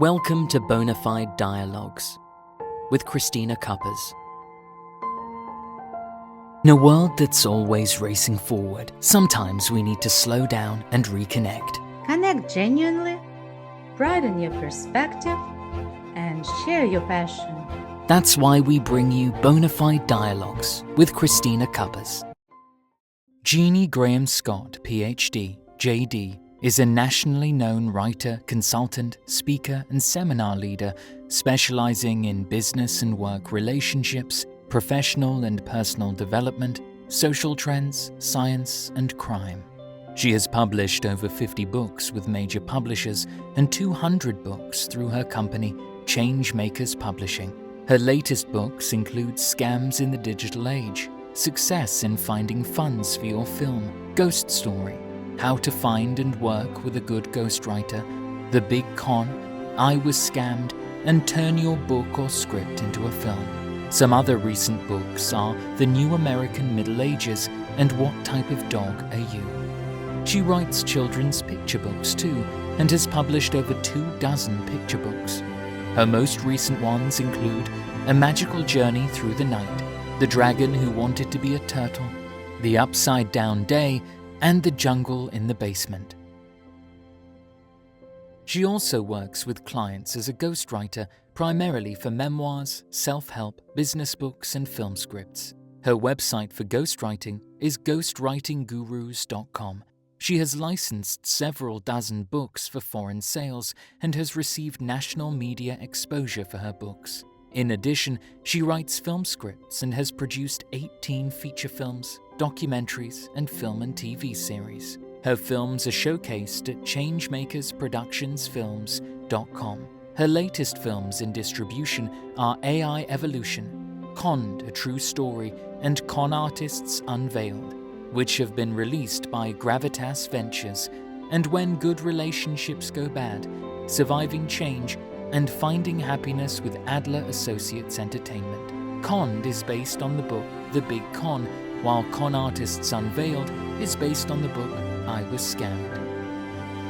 Welcome to Bona Fide Dialogues with Christina Kueppers. In a world that's always racing forward, sometimes we need to slow down and reconnect. Connect genuinely, broaden your perspective, and share your passion. That's why we bring you Bona Fide Dialogues with Christina Kueppers. Gini Graham Scott, Ph.D., J.D., is a nationally known writer, consultant, speaker, and seminar leader specializing in business and work relationships, professional and personal development, social trends, science, and crime. She has published over 50 books with major publishers and 200 books through her company, Changemakers Publishing. Her latest books include Scams in the Digital Age, Success in Finding Funds for Your Film, Ghost Story, How to Find and Work with a Good Ghostwriter, The Big Con, I Was Scammed, and Turn Your Book or Script into a Film. Some other recent books are The New American Middle Ages and What Type of Dog Are You? She writes children's picture books too, and has published over 24 picture books. Her most recent ones include A Magical Journey Through the Night, The Dragon Who Wanted to Be a Turtle, The Upside Down Day, and The Jungle in the Basement. She also works with clients as a ghostwriter, primarily for memoirs, self-help, business books, and film scripts. Her website for ghostwriting is ghostwritinggurus.com. She has licensed several dozen books for foreign sales and has received national media exposure for her books. In addition, she writes film scripts and has produced 18 feature films, documentaries, and film and TV series. Her films are showcased at changemakersproductionsfilms.com. Her latest films in distribution are AI Evolution, Conned, A True Story, and Con Artists Unveiled, which have been released by Gravitas Ventures, and When Good Relationships Go Bad, Surviving Change, and Finding Happiness with Adler Associates Entertainment. Conned is based on the book The Big Con, while Con Artists Unveiled is based on the book I Was Scammed.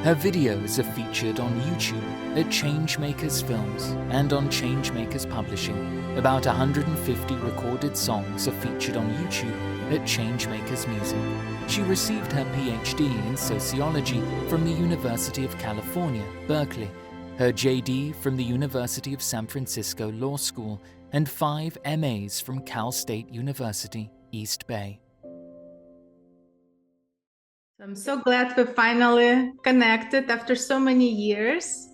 Her videos are featured on YouTube at Changemakers Films and on Changemakers Publishing. About 150 recorded songs are featured on YouTube at Changemakers Music. She received her Ph.D. in sociology from the University of California, Berkeley, her J.D. from the University of San Francisco Law School, and 5 M.A.s from Cal State University, East Bay. I'm so glad we finally connected after so many years.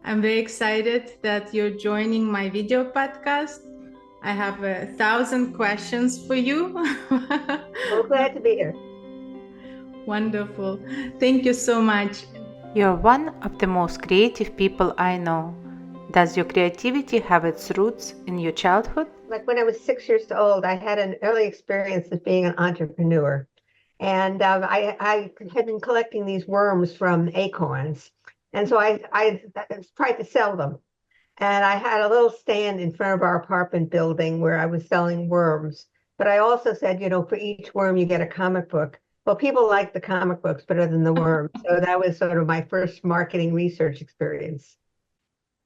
I'm very excited that you're joining my video podcast. I have 1,000 questions for you. So glad to be here. Wonderful. Thank you so much. You're one of the most creative people I know. Does your creativity have its roots in your childhood? Like when I was 6 years old, I had an early experience of being an entrepreneur. And I had been collecting these worms from acorns. And so I tried to sell them. And I had a little stand in front of our apartment building where I was selling worms. But I also said, for each worm you get a comic book. Well, people like the comic books better than the worms. So that was sort of my first marketing research experience.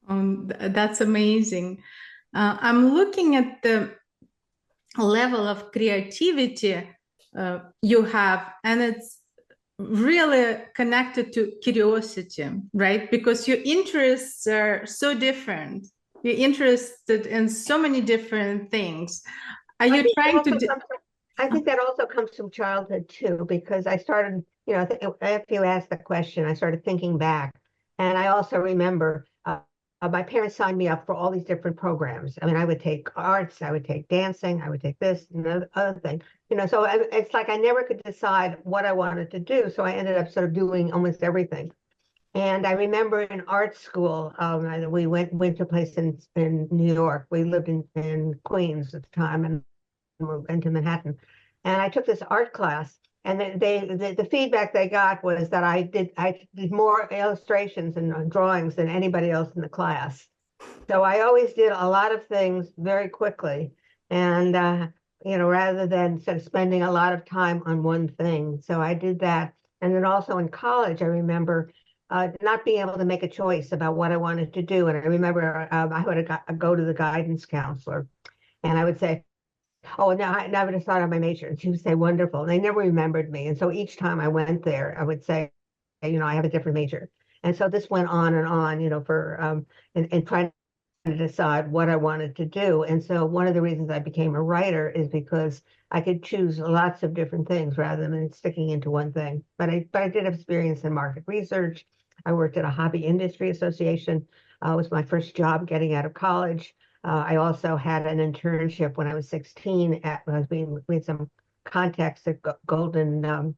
That's amazing. I'm looking at the level of creativity you have, and it's really connected to curiosity, right? Because your interests are so different. You're interested in so many different things. Are you trying to I think that also comes from childhood too, because I started, after you asked the question, I started thinking back. And I also remember my parents signed me up for all these different programs. I mean, I would take arts, I would take dancing, I would take this and the other thing. So it's like I never could decide what I wanted to do. So I ended up sort of doing almost everything. And I remember in art school, we went to a place in New York. We lived in Queens at the time and moved into Manhattan. And I took this art class. And the feedback they got was that I did more illustrations and drawings than anybody else in the class. So I always did a lot of things very quickly, and rather than sort of spending a lot of time on one thing. So I did that. And then also in college, I remember not being able to make a choice about what I wanted to do. And I remember I would go to the guidance counselor, and I would say, "Oh, no, I never decided on my major." And she would say, "Wonderful." And they never remembered me. And so each time I went there, I would say, I have a different major. And so this went on and on, for and trying to decide what I wanted to do. And so one of the reasons I became a writer is because I could choose lots of different things rather than sticking into one thing. But I did have experience in market research. I worked at a hobby industry association. It was my first job getting out of college. I also had an internship when I was 16 we had some contacts at Golden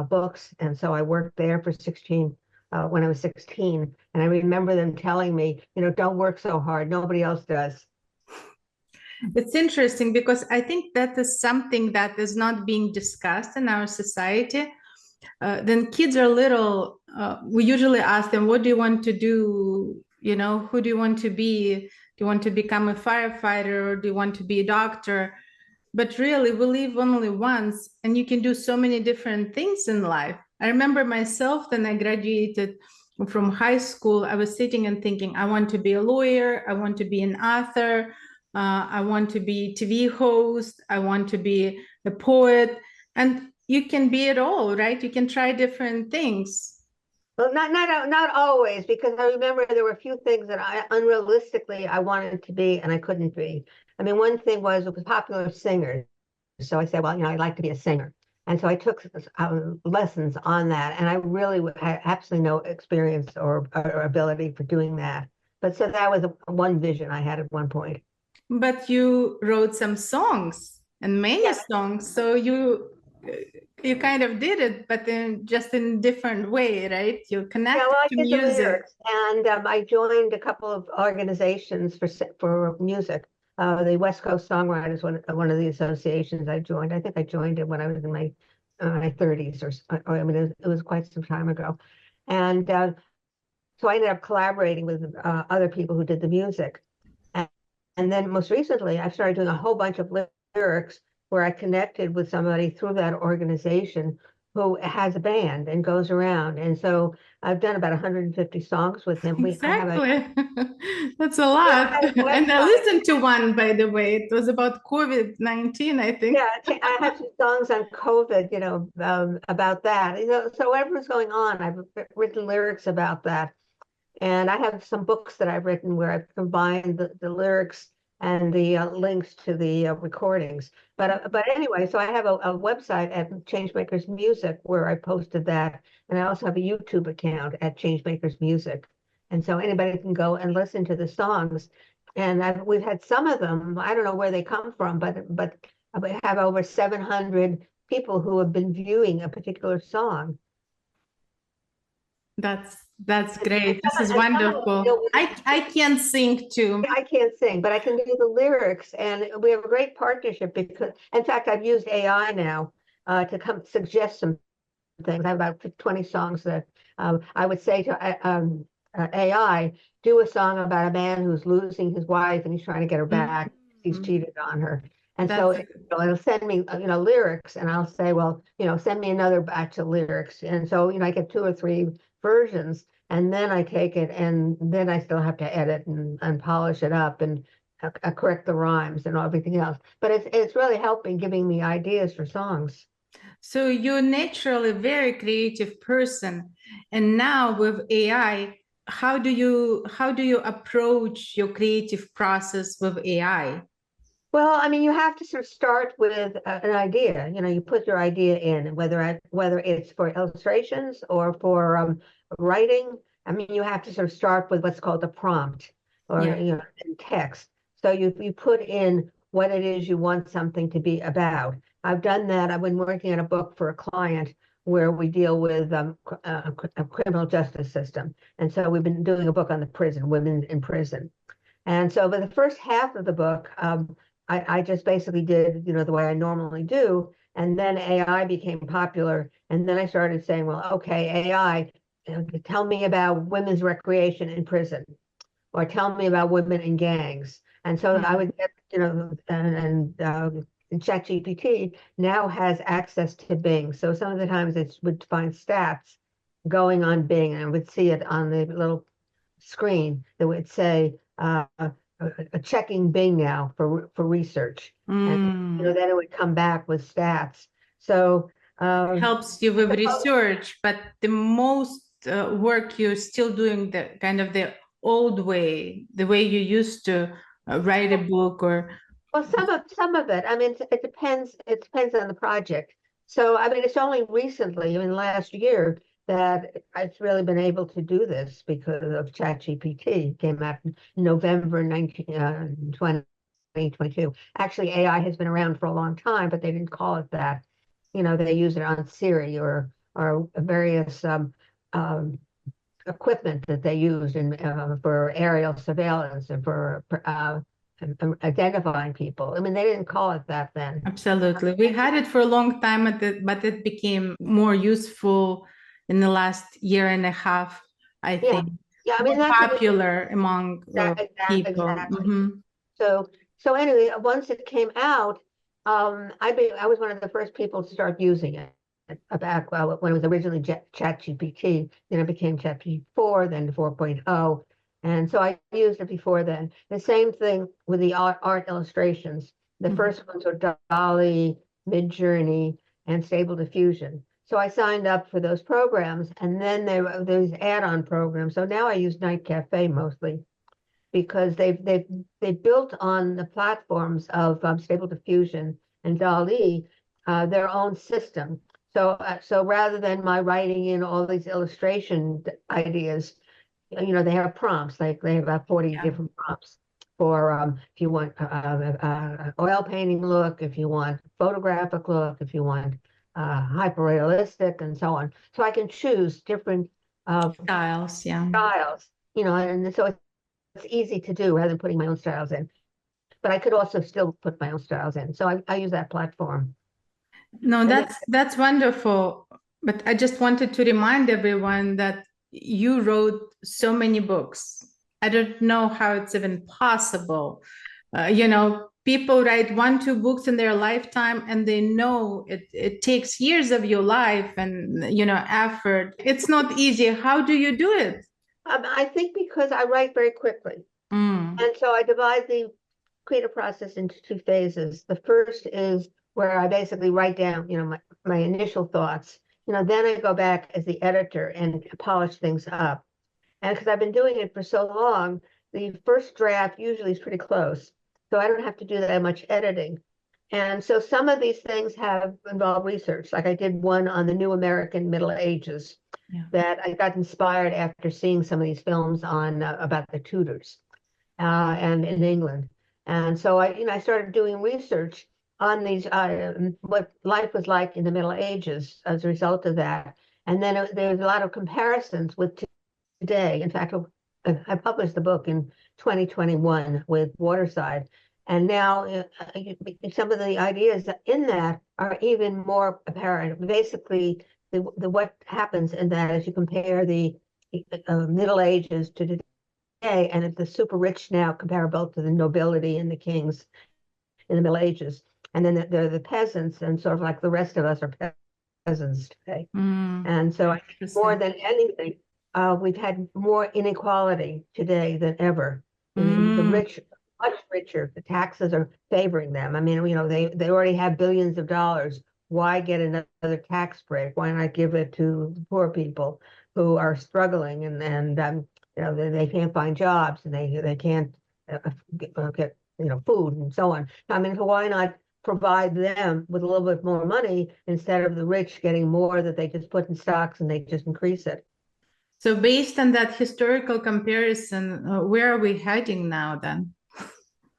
Books. And so I worked there for 16 when I was 16. And I remember them telling me, don't work so hard. Nobody else does. It's interesting because I think that is something that is not being discussed in our society. Then kids are little, we usually ask them, what do you want to do? Who do you want to be? Do you want to become a firefighter, or do you want to be a doctor? But really, we live only once, and you can do so many different things in life. I remember myself when I graduated from high school, I was sitting and thinking, I want to be a lawyer, I want to be an author, I want to be a TV host, I want to be a poet. And you can be it all, right? You can try different things. Well, not always, because I remember there were a few things that unrealistically I wanted to be and I couldn't be. I mean, one thing was it was popular singers. So I said, well, I'd like to be a singer. And so I took lessons on that. And I really had absolutely no experience or ability for doing that. But so that was one vision I had at one point. But you wrote some songs and many songs. So you kind of did it, but just in a different way, right? You connected to music. And I joined a couple of organizations for music. The West Coast Songwriters, one of the associations I joined. I think I joined it when I was in my 30s, or I mean, it was quite some time ago. And so I ended up collaborating with other people who did the music. And then most recently, I started doing a whole bunch of lyrics where I connected with somebody through that organization who has a band and goes around. And so I've done about 150 songs with him. Exactly. That's a lot. And I listened to one, by the way. It was about COVID-19, I think. Yeah, I have some songs on COVID, about that. So whatever's going on, I've written lyrics about that. And I have some books that I've written where I've combined the lyrics and the links to the recordings. But anyway, so I have a website at Changemakers Music where I posted that. And I also have a YouTube account at Changemakers Music. And so anybody can go and listen to the songs. And we've had some of them, I don't know where they come from, but I have over 700 people who have been viewing a particular song. That's great. This is wonderful. I can't sing too. I can't sing, but I can do the lyrics, and we have a great partnership because, in fact, I've used AI now to come suggest some things. I have about 20 songs that I would say to AI, do a song about a man who's losing his wife and he's trying to get her back. He's cheated on her. And so it'll send me, lyrics, and I'll say, well, send me another batch of lyrics. And so, I get 2 or 3 versions, and then I take it, and then I still have to edit and polish it up and correct the rhymes and everything else. But it's really helping giving me ideas for songs. So you're naturally a very creative person, and now with AI, how do you approach your creative process with AI? Well, I mean, you have to sort of start with an idea. You put your idea in, whether it's for illustrations or for writing. I mean, you have to sort of start with what's called a prompt, or in text. So you put in what it is you want something to be about. I've done that. I've been working on a book for a client where we deal with a criminal justice system, and so we've been doing a book on the prison, women in prison. And so, for the first half of the book, I just basically did, the way I normally do. And then AI became popular. And then I started saying, well, okay, AI, tell me about women's recreation in prison, or tell me about women in gangs. And so I would get, and ChatGPT now has access to Bing. So some of the times it would find stats going on Bing, and I would see it on the little screen that would say checking Bing now for research, and then it would come back with stats. So helps you with research, but the most work you're still doing the kind of the old way, the way you used to write a book or. Well, some of it. I mean, it depends. It depends on the project. So, I mean, it's only recently, in the last year, that I've really been able to do this because of ChatGPT. It came out in November 2022. Actually, AI has been around for a long time, but they didn't call it that. You know, they use it on Siri or various equipment that they use for aerial surveillance and for identifying people. I mean, they didn't call it that then. Absolutely. We had it for a long time, but it became more useful in the last year and a half, I think. Yeah, I mean, more that's popular among people. Exactly. So anyway, once it came out, I was one of the first people to start using it. Back when it was originally ChatGPT, then it became ChatGPT-4, then 4.0. And so I used it before then. The same thing with the art illustrations. The first ones were Dolly, Midjourney, and Stable Diffusion. So I signed up for those programs, and then there were those add-on programs. So now I use Night Cafe mostly because they built on the platforms of Stable Diffusion and Dolly their own system. So rather than my writing in all these illustration ideas, you know, they have prompts, like they have about 40 different prompts for if you want oil painting look, if you want photographic look, if you want hyper realistic, and so on. So I can choose different styles, you know, and so it's easy to do rather than putting my own styles in. But I could also still put my own styles in. So I use that platform. No, that's wonderful. But I just wanted to remind everyone that you wrote so many books. I don't know how it's even possible. You know, people write 1-2 books in their lifetime, and they know it takes years of your life and, you know, effort. It's not easy. How do you do it? I think because I write very quickly. And so I divide the creative process into 2 phases. The first is where I basically write down, you know, my initial thoughts. You know, then I go back as the editor and polish things up. And because I've been doing it for so long, the first draft usually is pretty close. So I don't have to do that much editing. And so some of these things have involved research. Like I did one on the New American Middle Ages that I got inspired after seeing some of these films on about the Tudors and in England. And so I started doing research on these, what life was like in the Middle Ages as a result of that. And then there was a lot of comparisons with today. In fact, I published the book in 2021 with Waterside. And now some of the ideas in that are even more apparent. Basically, what happens in that as you compare the Middle Ages to today, and the super rich now comparable to the nobility and the kings in the Middle Ages. And then there are the peasants, and sort of like the rest of us are peasants today. And so I think more than anything, we've had more inequality today than ever. The rich, much richer. The taxes are favoring them. I mean, you know, they already have billions of dollars. Why get another tax break? Why not give it to poor people who are struggling and you know, they can't find jobs and they can't get you know, food and so on. I mean, why not provide them with a little bit more money instead of the rich getting more that they just put in stocks and they just increase it? So based on that historical comparison, where are we heading now then?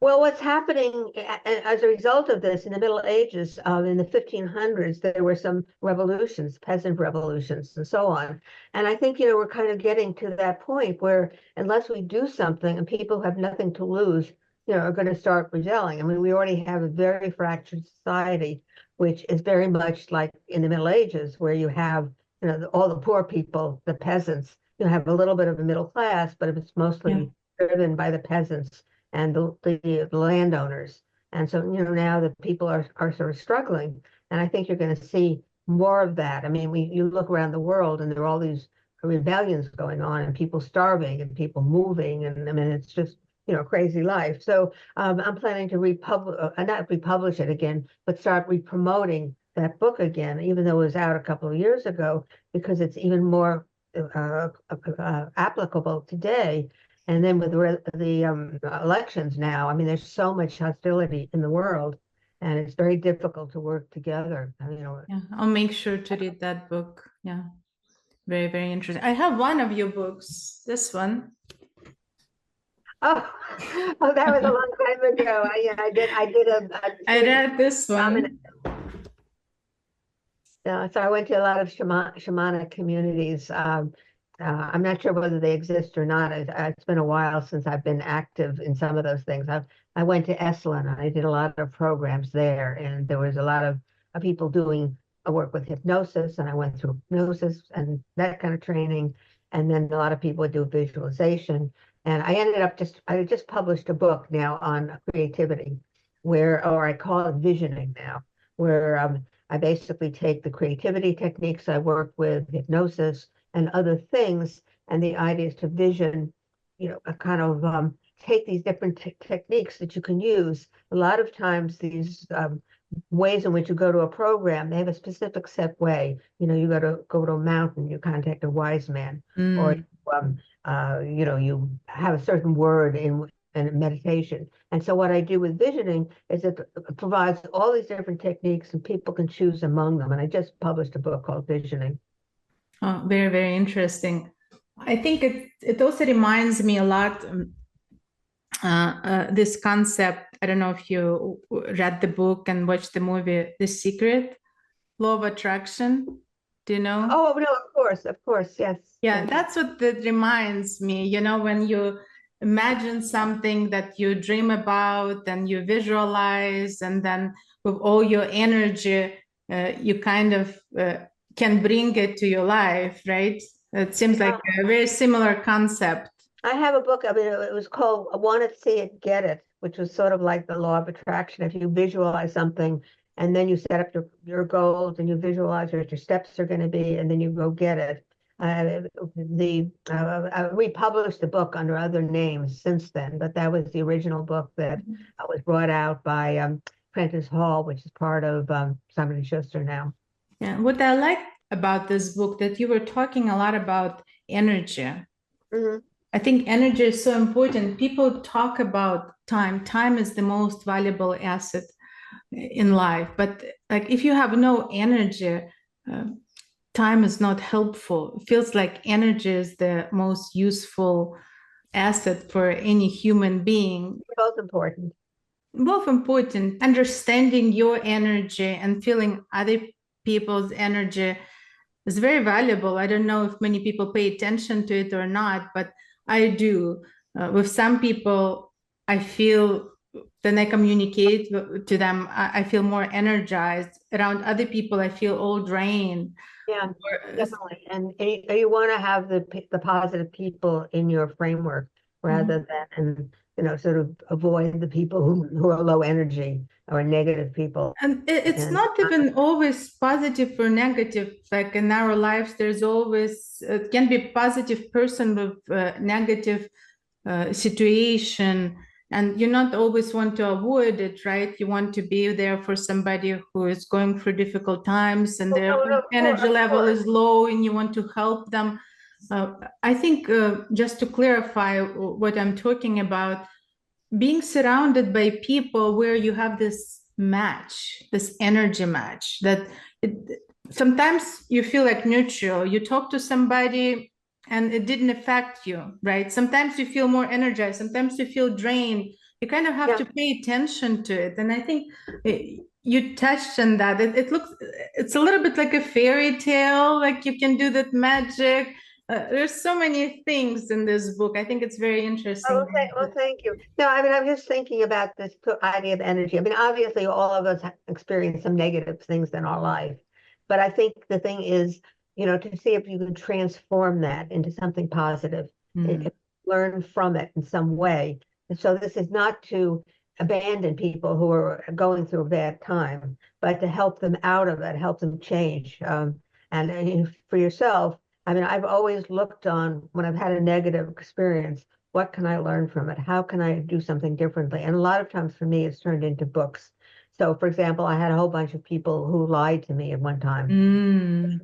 Well, what's happening as a result of this in the Middle Ages, in the 1500s, there were some revolutions, peasant revolutions, and so on. And I think, you know, we're kind of getting to that point where unless we do something and people who have nothing to lose, you know, are going to start rebelling. I mean, we already have a very fractured society, which is very much like in the Middle Ages, where you have, you know, all the poor people, the peasants. You have a little bit of a middle class, but it's mostly driven by the peasants and the landowners. And so, you know, now the people are sort of struggling. And I think you're going to see more of that. I mean, you look around the world and there are all these rebellions going on and people starving and people moving. And I mean, it's just, crazy life. So I'm planning to not republish it again, but start re-promoting that book again, even though it was out a couple of years ago, because it's even more applicable today. And then with the elections now, I mean, there's so much hostility in the world, and it's very difficult to work together. Yeah, I'll make sure to read that book. Yeah, very, very interesting. I have one of your books, this one. Oh, that was a long time ago. I read this one. So I went to a lot of shamanic communities. I'm not sure whether they exist or not. It's been a while since I've been active in some of those things. I went to Esalen and I did a lot of programs there, and there was a lot of people doing work with hypnosis, and I went through hypnosis and that kind of training. And then a lot of people would do visualization. And I just published a book now on creativity, or I call it visioning now, where I basically take the creativity techniques I work with, hypnosis and other things, and the idea is to vision, a kind of take these different techniques that you can use. A lot of times these ways in which you go to a program, they have a specific set way. You go to a mountain, you contact a wise man, or you have a certain word in meditation. And so what I do with visioning is it provides all these different techniques and people can choose among them. And I just published a book called Visioning. Oh, very, very interesting. I think it also reminds me a lot this concept. I don't know if you read the book and watched the movie The Secret, Law of Attraction. Do you know? Oh, no, of course, yes. Yeah, that's what that reminds me, when you imagine something that you dream about and you visualize, and then with all your energy, you kind of can bring it to your life, right? It seems like a very similar concept. I have a book, it was called I Want to See It, Get It, which was sort of like the law of attraction. If you visualize something, and then you set up your goals and you visualize what your steps are going to be, and then you go get it. I republished the book under other names since then, but that was the original book that was brought out by Prentice Hall, which is part of Simon & Schuster now. Yeah, what I like about this book, that you were talking a lot about energy. Mm-hmm. I think energy is so important. People talk about time. Time is the most valuable asset in life, but like if you have no energy, time is not helpful. It feels like energy is the most useful asset for any human being. Both important. Understanding your energy and feeling other people's energy is very valuable. I don't know if many people pay attention to it or not, but I do. With some people, I feel then I communicate to them, I feel more energized. Around other people, I feel all drained. Yeah, definitely. And you want to have the positive people in your framework rather than, sort of avoid the people who are low energy or negative people. And it's not even always positive or negative. Like in our lives, there's always, it can be a positive person with negative situation. And you not always want to avoid it, right? You want to be there for somebody who is going through difficult times and their energy level is low and you want to help them. I think just to clarify what I'm talking about, being surrounded by people where you have this match, this energy match, that sometimes you feel like neutral. You talk to somebody and it didn't affect you, right? Sometimes you feel more energized, sometimes you feel drained. You kind of have to pay attention to it. And I think you touched on that. It's a little bit like a fairy tale, like you can do that magic. There's so many things in this book. I think it's very interesting. Okay, well, thank you. No, I mean, I'm just thinking about this idea of energy. I mean, obviously, all of us experience some negative things in our life. But I think the thing is, to see if you can transform that into something positive, and learn from it in some way. And so this is not to abandon people who are going through a bad time, but to help them out of it, help them change. And for yourself, I mean, I've always looked on when I've had a negative experience, what can I learn from it? How can I do something differently? And a lot of times for me, it's turned into books. So, for example, I had a whole bunch of people who lied to me at one time.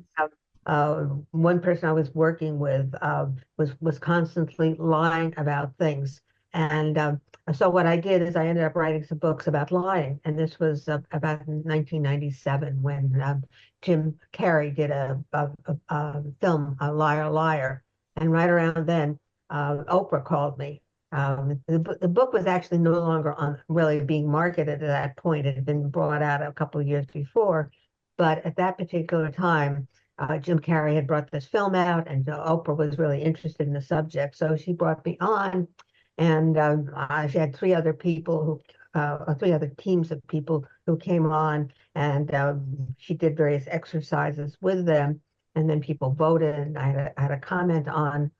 One person I was working with was constantly lying about things, and so what I did is I ended up writing some books about lying, and this was about 1997 when Jim Carrey did a film, A Liar Liar, and right around then Oprah called me. The book was actually no longer on really being marketed at that point. It had been brought out a couple of years before, but at that particular time, Jim Carrey had brought this film out, and Oprah was really interested in the subject. So she brought me on, and she had three other people three other teams of people who came on, and she did various exercises with them, and then people voted, and I had a comment on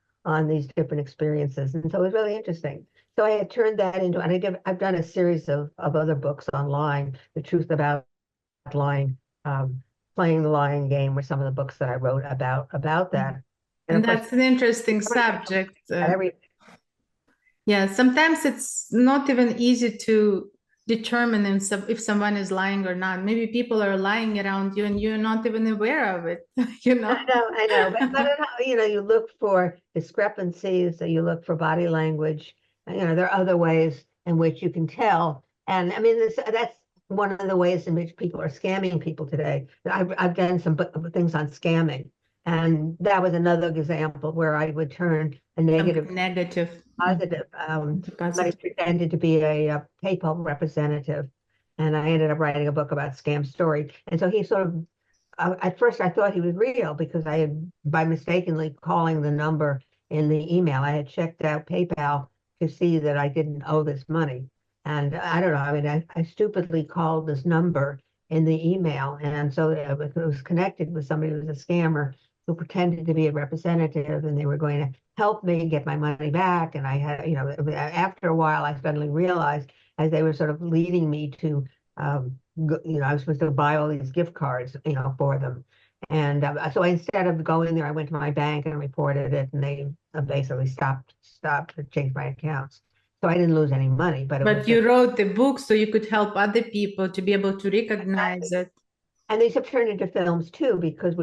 these different experiences, and so it was really interesting. So I had turned that into, and I've done a series of other books on lying, The Truth About Lying. Playing the Lying Game were some of the books that I wrote about that. And that's an interesting subject. Yeah, sometimes it's not even easy to determine if someone is lying or not. Maybe people are lying around you and you're not even aware of it, you know? I know. But you look for discrepancies, you look for body language. There are other ways in which you can tell. And I mean, that's one of the ways in which people are scamming people today. I've done some things on scamming, and that was another example where I would turn a negative positive. Somebody pretended to be a PayPal representative, and I ended up writing a book about Scam Story. And so he sort of, at first I thought he was real because I had, by mistakenly calling the number in the email, I had checked out PayPal to see that I didn't owe this money. And I don't know, I mean, I stupidly called this number in the email. And so it was connected with somebody who was a scammer who pretended to be a representative, and they were going to help me get my money back. And I had, after a while, I suddenly realized as they were sort of leading me to, I was supposed to buy all these gift cards, for them. And so instead of going there, I went to my bank and reported it, and they basically stopped to change my accounts. So I didn't lose any money, but you wrote the book so you could help other people to be able to recognize it. And these have turned into films too, because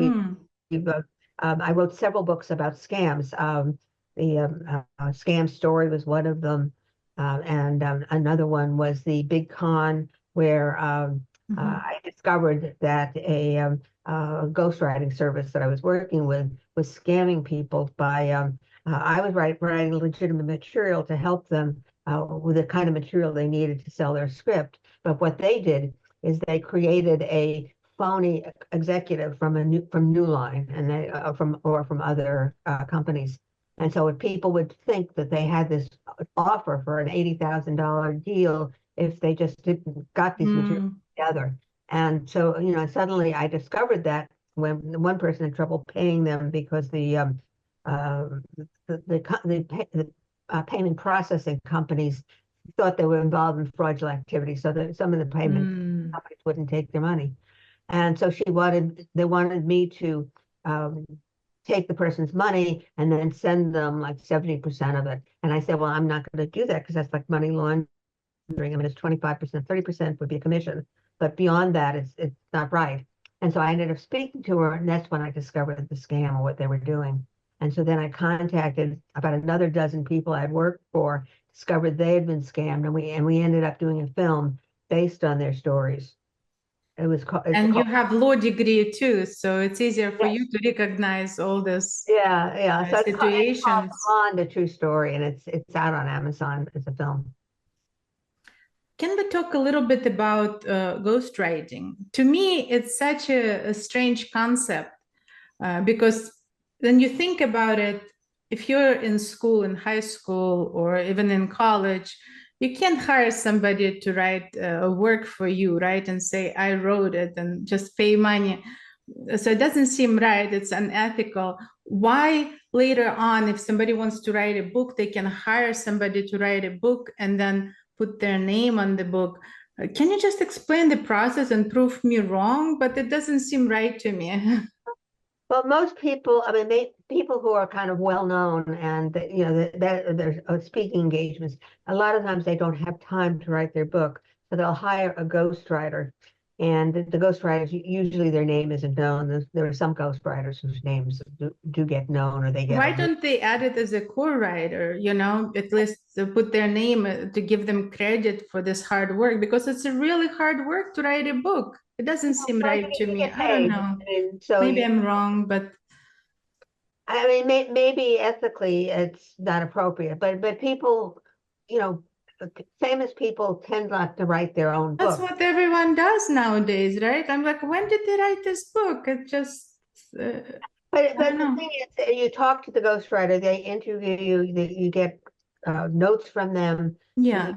I wrote several books about scams. The Scam Story was one of them, and another one was The Big Con, where I discovered that a ghostwriting service that I was working with was scamming people by I was writing legitimate material to help them with the kind of material they needed to sell their script. But what they did is they created a phony executive from New Line, and they from other companies. And so if people would think that they had this offer for an $80,000 deal if they just got these materials together. And so, suddenly I discovered that when one person had trouble paying them because the payment processing companies thought they were involved in fraudulent activity, so that some of the payment companies wouldn't take their money. And so they wanted me to take the person's money and then send them like 70% of it. And I said, well, I'm not going to do that because that's like money laundering. I mean, it's 25%, 30% would be a commission, but beyond that, it's not right. And so I ended up speaking to her, and that's when I discovered the scam or what they were doing. And so then I contacted about another dozen people I'd worked for, discovered they had been scammed, and we ended up doing a film based on their stories. It was called. And you have law degree too, so it's easier for you to recognize all this. Yeah. So situations. It's called On the True Story, and it's out on Amazon as a film. Can we talk a little bit about ghostwriting? To me, it's such a strange concept because when you think about it, if you're in school, in high school, or even in college, you can't hire somebody to write work for you, right? And say, I wrote it and just pay money. So it doesn't seem right. It's unethical. Why later on, if somebody wants to write a book, they can hire somebody to write a book and then put their name on the book. Can you just explain the process and prove me wrong? But it doesn't seem right to me. Well, most people, I mean, people who are kind of well-known and, you know, that there's speaking engagements, a lot of times they don't have time to write their book, so they'll hire a ghostwriter. And the ghostwriters, usually their name isn't known. There are some ghostwriters whose names do get known, or they get. Why don't they add it as a co-writer, you know, at least to put their name to give them credit for this hard work, because it's a really hard work to write a book. It doesn't seem right to me. I don't know. I mean, so maybe I'm wrong, but I mean, maybe ethically it's not appropriate, but people, you know, famous people tend not to write their own that's book. what everyone does nowadays, right? I'm like, when did they write this book? It just But the thing is, you talk to the ghostwriter, they interview you, you get notes from them. yeah.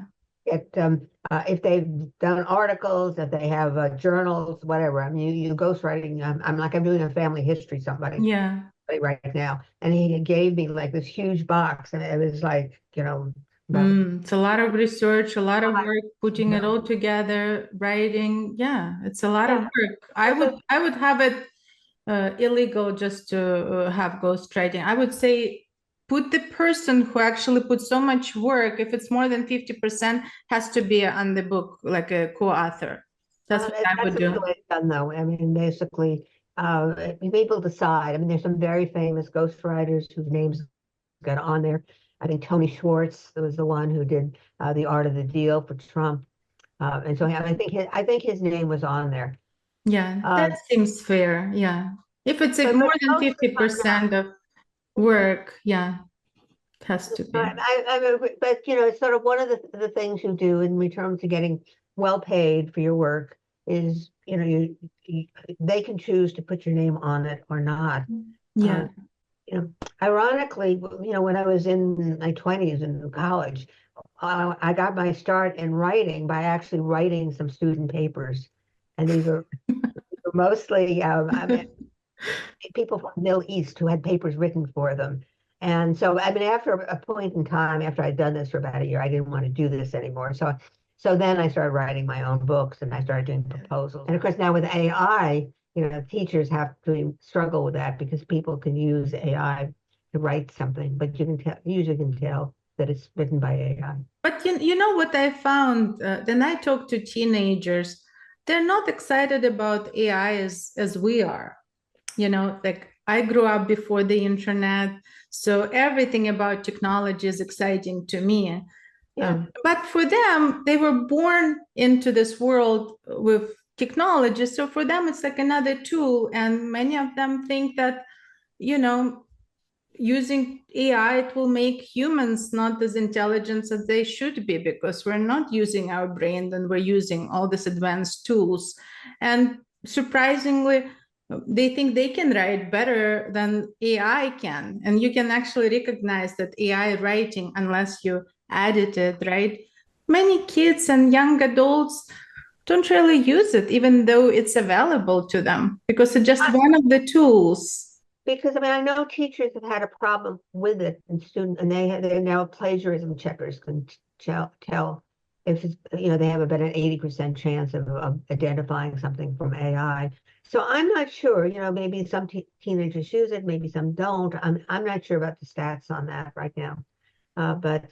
You get if they've done articles, if they have journals, whatever. I mean, you ghostwriting. I'm doing a family history somebody. Yeah. Right now, and he gave me like this huge box, and it was like, you know, it's a lot of research, a lot of work, putting it all together, writing. Yeah, it's a lot of work. I would have it illegal just to have ghostwriting. I would say put the person who actually put so much work, if it's more than 50%, has to be on the book, like a co-author. That's what I would do. That's the way it's done, though. I mean, basically, people decide. I mean, there's some very famous ghostwriters whose names got on there. I think Tony Schwartz was the one who did The Art of the Deal for Trump, and so I think his name was on there. Yeah, that seems fair. Yeah, if it's more than 50% of work, yeah, it has to be. But you know, it's sort of one of the things you do in return to getting well paid for your work is, you know, they can choose to put your name on it or not. Yeah. You know, ironically, you know, when I was in my 20s in college, I got my start in writing by actually writing some student papers, and these were mostly I mean, people from the Middle East who had papers written for them. And so, I mean, after a point in time, after I'd done this for about a year, I didn't want to do this anymore. So then I started writing my own books, and I started doing proposals. And of course, now with AI, you know, teachers have to struggle with that because people can use AI to write something, but usually can tell that it's written by AI. But you know what I found? Then I talk to teenagers, they're not excited about AI as we are. You know, like I grew up before the internet, so everything about technology is exciting to me. Yeah. But for them, they were born into this world with technology. So for them, it's like another tool. And many of them think that, you know, using AI, it will make humans not as intelligent as they should be, because we're not using our brain and we're using all these advanced tools. And surprisingly, they think they can write better than AI can. And you can actually recognize that AI writing, unless you edit it, right? Many kids and young adults don't really use it, even though it's available to them, because it's just one of the tools. Because I mean, I know teachers have had a problem with it, and they now plagiarism checkers can tell if it's, you know, they have about an 80% chance of identifying something from AI. So I'm not sure, you know, maybe some teenagers use it, maybe some don't. I'm not sure about the stats on that right now. But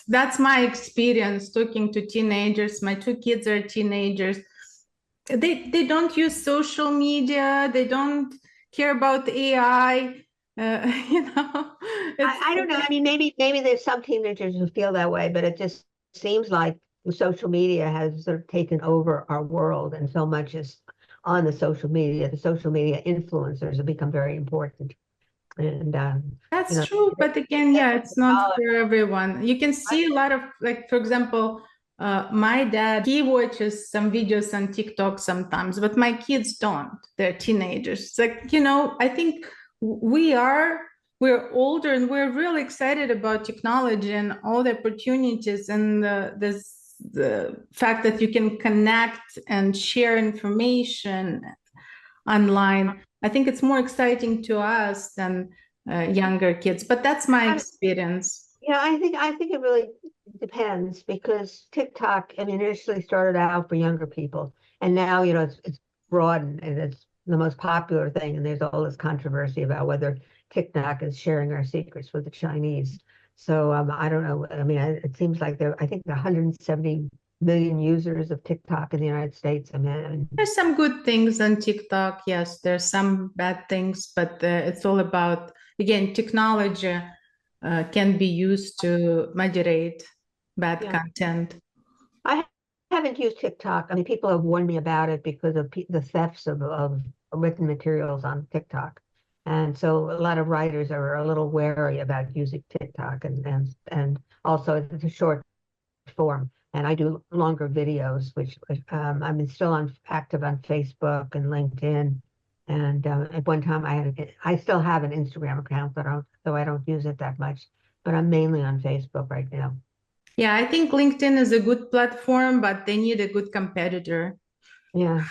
that's my experience talking to teenagers. My two kids are teenagers. They don't use social media. They don't care about AI. You know, I don't know. I mean, maybe there's some teenagers who feel that way, but it just seems like social media has sort of taken over our world, and so much is on the social media. The social media influencers have become very important. And that's, you know, true, but again, yeah, it's not for everyone. You can see a lot of, like, for example, my dad, he watches some videos on TikTok sometimes, but my kids don't. They're teenagers. It's like, you know, I think we're older and we're really excited about technology and all the opportunities and the fact that you can connect and share information online. I think it's more exciting to us than younger kids, but that's my experience. Yeah, I think it really depends because TikTok, I mean, initially started out for younger people, and now, you know, it's broadened and it's the most popular thing. And there's all this controversy about whether TikTok is sharing our secrets with the Chinese. So I don't know. I mean, it seems like I think there are 170 million users of TikTok in the United States. I mean, There's some good things on TikTok. Yes, there's some bad things, but it's all about, again, technology can be used to moderate bad content. I haven't used TikTok. I mean, people have warned me about it because of the thefts of written materials on TikTok. And so a lot of writers are a little wary about using TikTok, and also it's a short form. And I do longer videos, which I'm still active on Facebook and LinkedIn. And at one time I still have an Instagram account, but though I don't use it that much. But I'm mainly on Facebook right now. Yeah, I think LinkedIn is a good platform, but they need a good competitor. Yeah.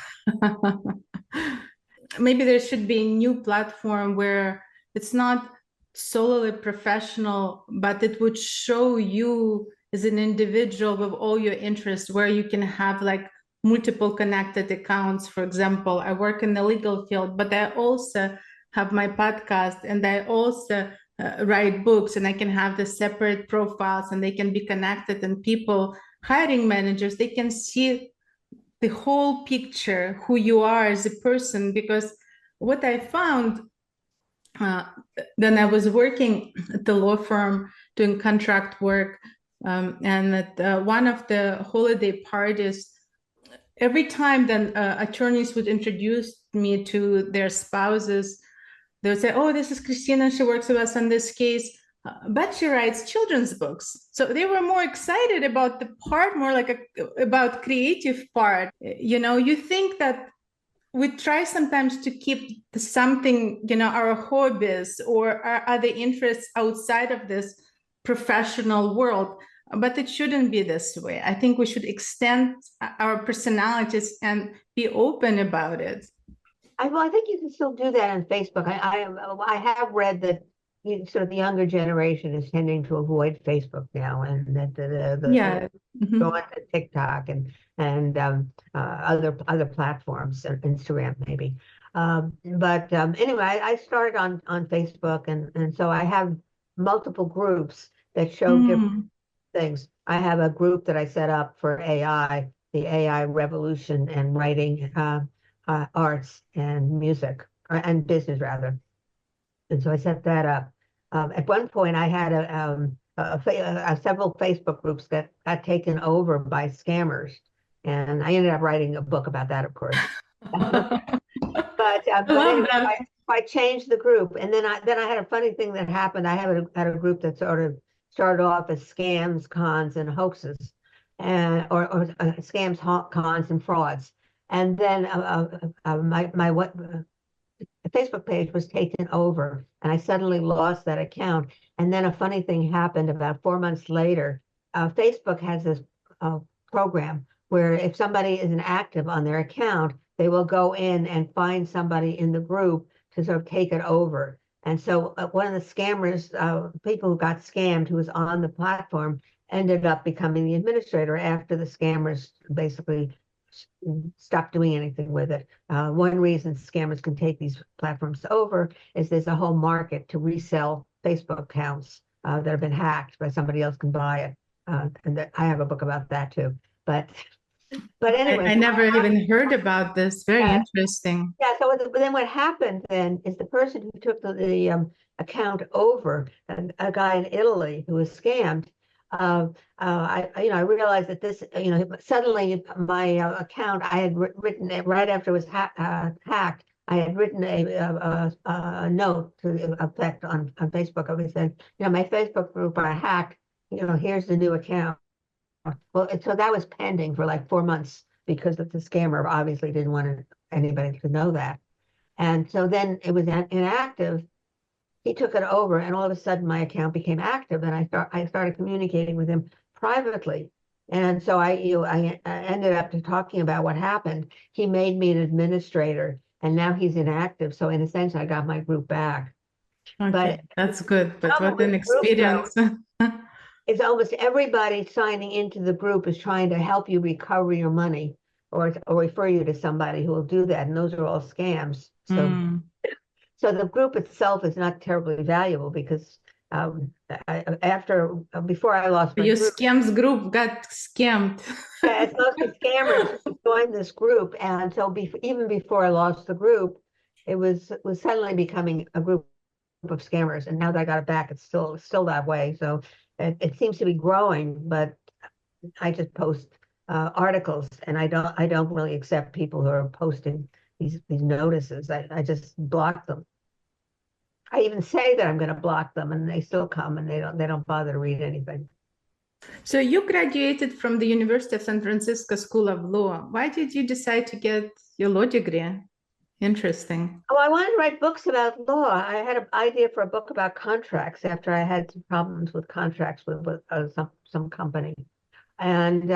Maybe there should be a new platform where it's not solely professional, but it would show you as an individual with all your interests, where you can have like multiple connected accounts. For example, I work in the legal field, but I also have my podcast, and I also write books, and I can have the separate profiles, and they can be connected, and people, hiring managers, they can see the whole picture, who you are as a person. Because what I found then I was working at the law firm doing contract work, and at one of the holiday parties, every time then attorneys would introduce me to their spouses, they would say, "Oh, this is Christina, she works with us on this case, but she writes children's books." So they were more excited about the part, more like about creative part. You know, you think that we try sometimes to keep something, you know, our hobbies or our other interests outside of this professional world, but it shouldn't be this way. I think we should extend our personalities and be open about it. I think you can still do that on Facebook. I have read that sort of the younger generation is tending to avoid Facebook now, and that go on to TikTok and other platforms, Instagram maybe. But anyway, I started on Facebook, and so I have multiple groups that show different things. I have a group that I set up for AI, the AI revolution, and writing, arts and music, and business rather. And so I set that up. At one point, I had several Facebook groups that got taken over by scammers, and I ended up writing a book about that, of course. But anyway, I changed the group, and then I had a funny thing that happened. I had a group that sort of started off as scams, cons, and hoaxes, and or scams, cons, and frauds. And then my Facebook page was taken over, and I suddenly lost that account. And then a funny thing happened about 4 months later. Facebook has this program where if somebody isn't active on their account, they will go in and find somebody in the group to sort of take it over. And so one of the scammers, people who got scammed, who was on the platform, ended up becoming the administrator after the scammers basically stopped doing anything with it. One reason scammers can take these platforms over is there's a whole market to resell Facebook accounts that have been hacked, but somebody else can buy it. And I have a book about that too. But anyway, I never even heard about this. Very interesting. Yeah. So then what happened then is the person who took the account over, a guy in Italy who was scammed. I realized that this, suddenly my account, I had written it right after it was hacked. I had written a note to the effect on Facebook. I said, my Facebook group I hacked. Here's the new account. Well, so that was pending for like 4 months because the scammer obviously didn't want anybody to know that. And so then it was inactive. He took it over, and all of a sudden my account became active, and I started communicating with him privately. And so I ended up talking about what happened. He made me an administrator, and now he's inactive. So in a sense, I got my group back. Okay, But that's good. But what an experience. it's almost everybody signing into the group is trying to help you recover your money or refer you to somebody who will do that. And those are all scams. So the group itself is not terribly valuable because before I lost my Your group, scams group got scammed. yeah, it's mostly scammers who joined this group. And so even before I lost the group, it was suddenly becoming a group of scammers. And now that I got it back, it's still that way. So it seems to be growing, but I just post articles, and I don't really accept people who are posting these notices. I just block them. I even say that I'm going to block them, and they still come, and they don't bother to read anything. So you graduated from the University of San Francisco School of Law. Why did you decide to get your law degree? Interesting. Oh, I wanted to write books about law. I had an idea for a book about contracts after I had some problems with contracts with some company. And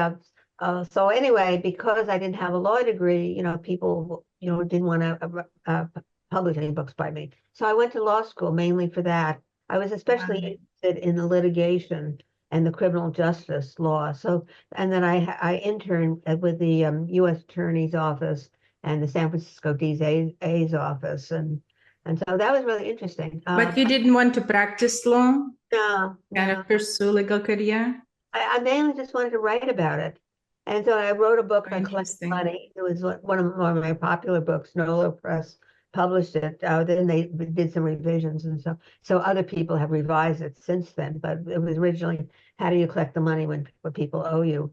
so anyway, because I didn't have a law degree, people, didn't want to publish any books by me. So I went to law school mainly for that. I was especially interested in the litigation and the criminal justice law. So, and then I interned with the U.S. Attorney's Office and the San Francisco DA's office. And so that was really interesting. But you didn't want to practice law? No. Kind of pursue legal career? I mainly just wanted to write about it. And so I wrote a book on collecting money. It was one of my popular books. Nolo Press published it. Then they did some revisions and so other people have revised it since then. But it was originally, how do you collect the money when people owe you?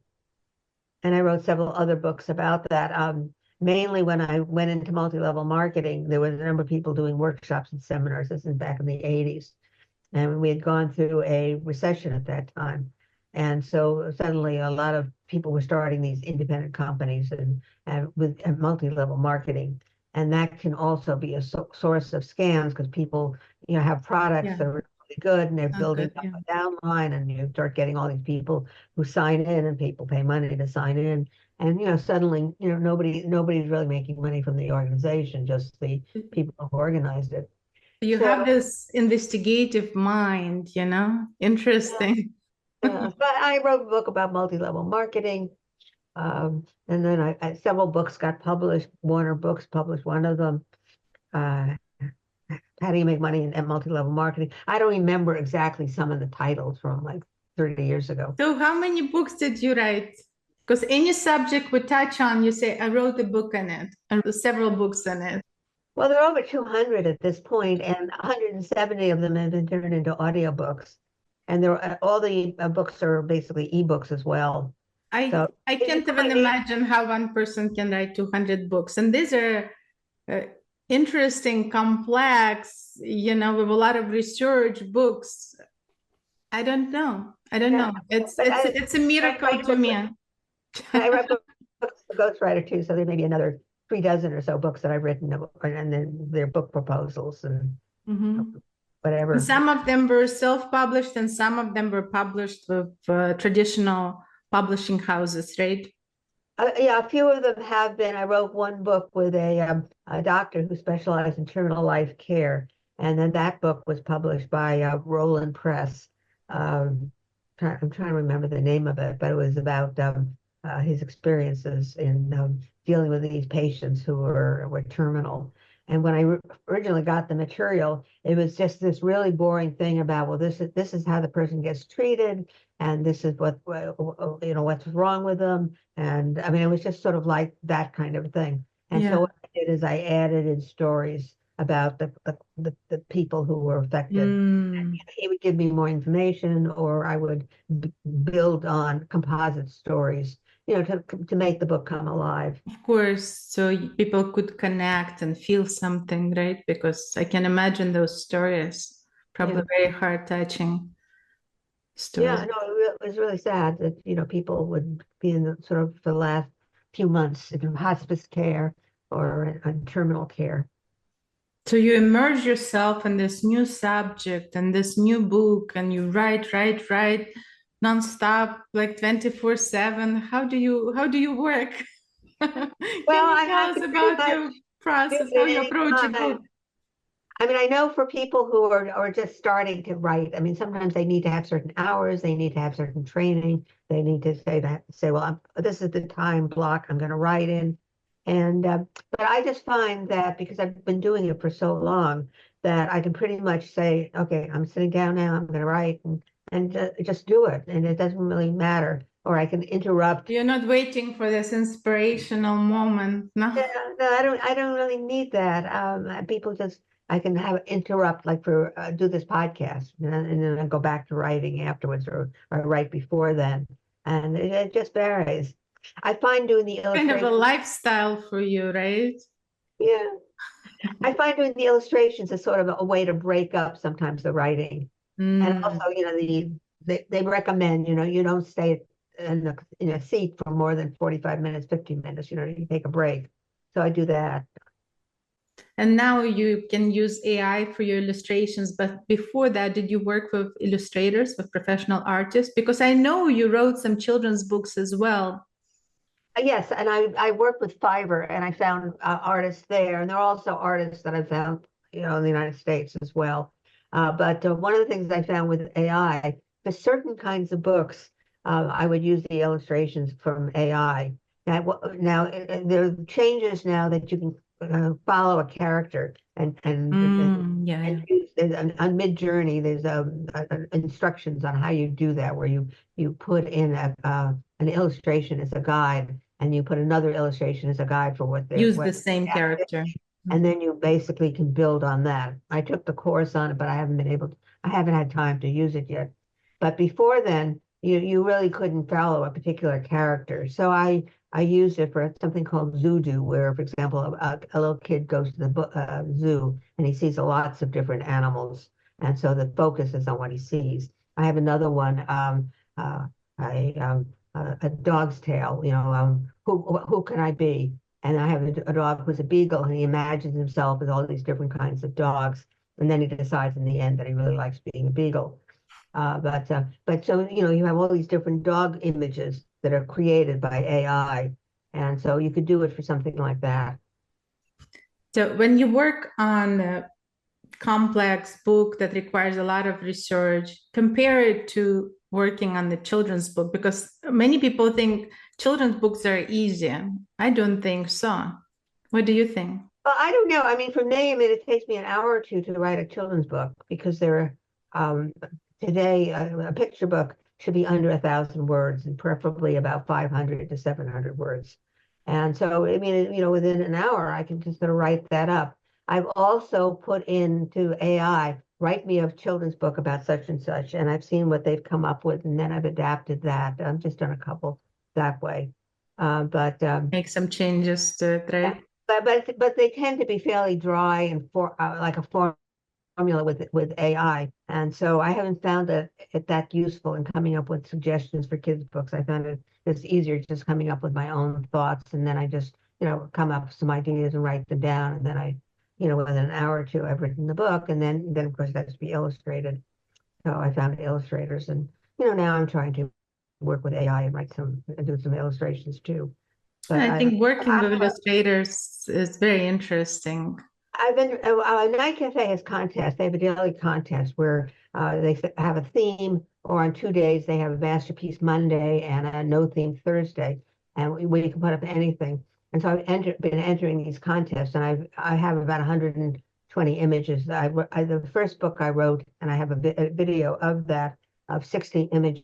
And I wrote several other books about that. Mainly when I went into multi-level marketing, there was a number of people doing workshops and seminars. This is back in the 80s. And we had gone through a recession at that time. And so suddenly a lot of people were starting these independent companies and with multi-level marketing. And that can also be a source of scams because people, have products that are really good and they're building up a downline, and you start getting all these people who sign in, and people pay money to sign in. And, suddenly, nobody's really making money from the organization, just the people who organized it. You have this investigative mind, interesting. But I wrote a book about multi-level marketing. And then several books got published. Warner Books published one of them. How do you make money in multi-level marketing? I don't remember exactly some of the titles from like 30 years ago. So how many books did you write? Because any subject we touch on, you say, I wrote a book on it, and several books on it. Well, there are over 200 at this point, and 170 of them have been turned into audiobooks. And all the books are basically ebooks as well. I can't even imagine how one person can write 200 books. And these are interesting, complex, with a lot of research books. I don't know. It's a miracle to me. I read books for Ghostwriter too, so there may be another 36 or so books that I've written, and then their book proposals and whatever. And some of them were self-published, and some of them were published with traditional publishing houses, right? Yeah, a few of them have been. I wrote one book with a doctor who specialized in terminal life care, and then that book was published by Roland Press. I'm trying to remember the name of it, but it was about his experiences in dealing with these patients who were terminal. And when I originally got the material, it was just this really boring thing about, well, this is how the person gets treated, and this is what's wrong with them. And I mean, it was just sort of like that kind of thing. And so what I did is I added in stories about the people who were affected. And he would give me more information, or I would build on composite stories, to make the book come alive. Of course, so people could connect and feel something, right? Because I can imagine those stories, probably very heart-touching stories. Yeah, no, it was really sad that, people would be in the last few months in hospice care or in terminal care. So you immerse yourself in this new subject and this new book, and you write nonstop, like 24/7. How do you work? Well, Can you tell us about your process, how you approach it? I mean, I know for people who are just starting to write, I mean, sometimes they need to have certain hours, they need to have certain training, they need to say, well, this is the time block I'm going to write in. And but I just find that because I've been doing it for so long that I can pretty much say, okay, I'm sitting down now, I'm going to write and just do it. And it doesn't really matter. Or I can interrupt. You're not waiting for this inspirational moment, no? Yeah, no, I don't really need that. People just, I can have interrupt, like for do this podcast, and then I go back to writing afterwards, or right before then, and it just varies. I find doing the Kind of a illustrations, lifestyle for you, right? yeah, I find doing the illustrations is sort of a way to break up sometimes the writing, and Mm. also, they recommend, you don't stay in a seat for more than 45 minutes, 50 minutes, you take a break. So I do that. And now you can use AI for your illustrations, but before that, did you work with illustrators, with professional artists? Because I know you wrote some children's books as well. Yes, and I work with Fiverr, and I found artists there, and there are also artists that I found, in the United States as well. But one of the things I found with AI, for certain kinds of books, I would use the illustrations from AI. Now there are changes now that you can follow a character Yeah. and use on Mid-Journey. There's instructions on how you do that, where you put in an illustration as a guide, and you put another illustration as a guide for Use the same character. and then you basically can build on that. I took the course on it, but I haven't had time to use it yet. But before then, you really couldn't follow a particular character. So I used it for something called Zoodoo, where, for example, a little kid goes to the zoo and he sees lots of different animals, and so the focus is on what he sees. I have another one, a dog's tale. Who can I be? And I have a dog who's a beagle, and he imagines himself as all these different kinds of dogs, and then he decides in the end that he really likes being a beagle. But so, you have all these different dog images that are created by AI. And so you could do it for something like that. So when you work on a complex book that requires a lot of research, compare it to working on the children's book, because many people think children's books are easy. I don't think so. What do you think? Well, I don't know. I mean, for me, it takes me an hour or two to write a children's book, because today a picture book should be under 1,000 words, and preferably about 500 to 700 words. And so, I mean, within an hour, I can just sort of write that up. I've also put into AI, write me a children's book about such and such, and I've seen what they've come up with, and then I've adapted that. I've just done a couple that way. Make some changes to it, right? But they tend to be fairly dry and like a formula with AI, and so I haven't found it that useful in coming up with suggestions for kids' books. I found it's easier just coming up with my own thoughts, and then I just come up with some ideas and write them down, and then within an hour or two I've written the book, and then of course that has to be illustrated. So I found illustrators, and now I'm trying to work with AI and do some illustrations too. But I think working with illustrators is very interesting. I've been Night Cafe has contests. They have a daily contest where they have a theme, or on 2 days they have a masterpiece Monday and a no theme Thursday, and we can put up anything. And so I've been entering these contests, and I have about 120 images. The first book I wrote, and I have a video of that, of 60 images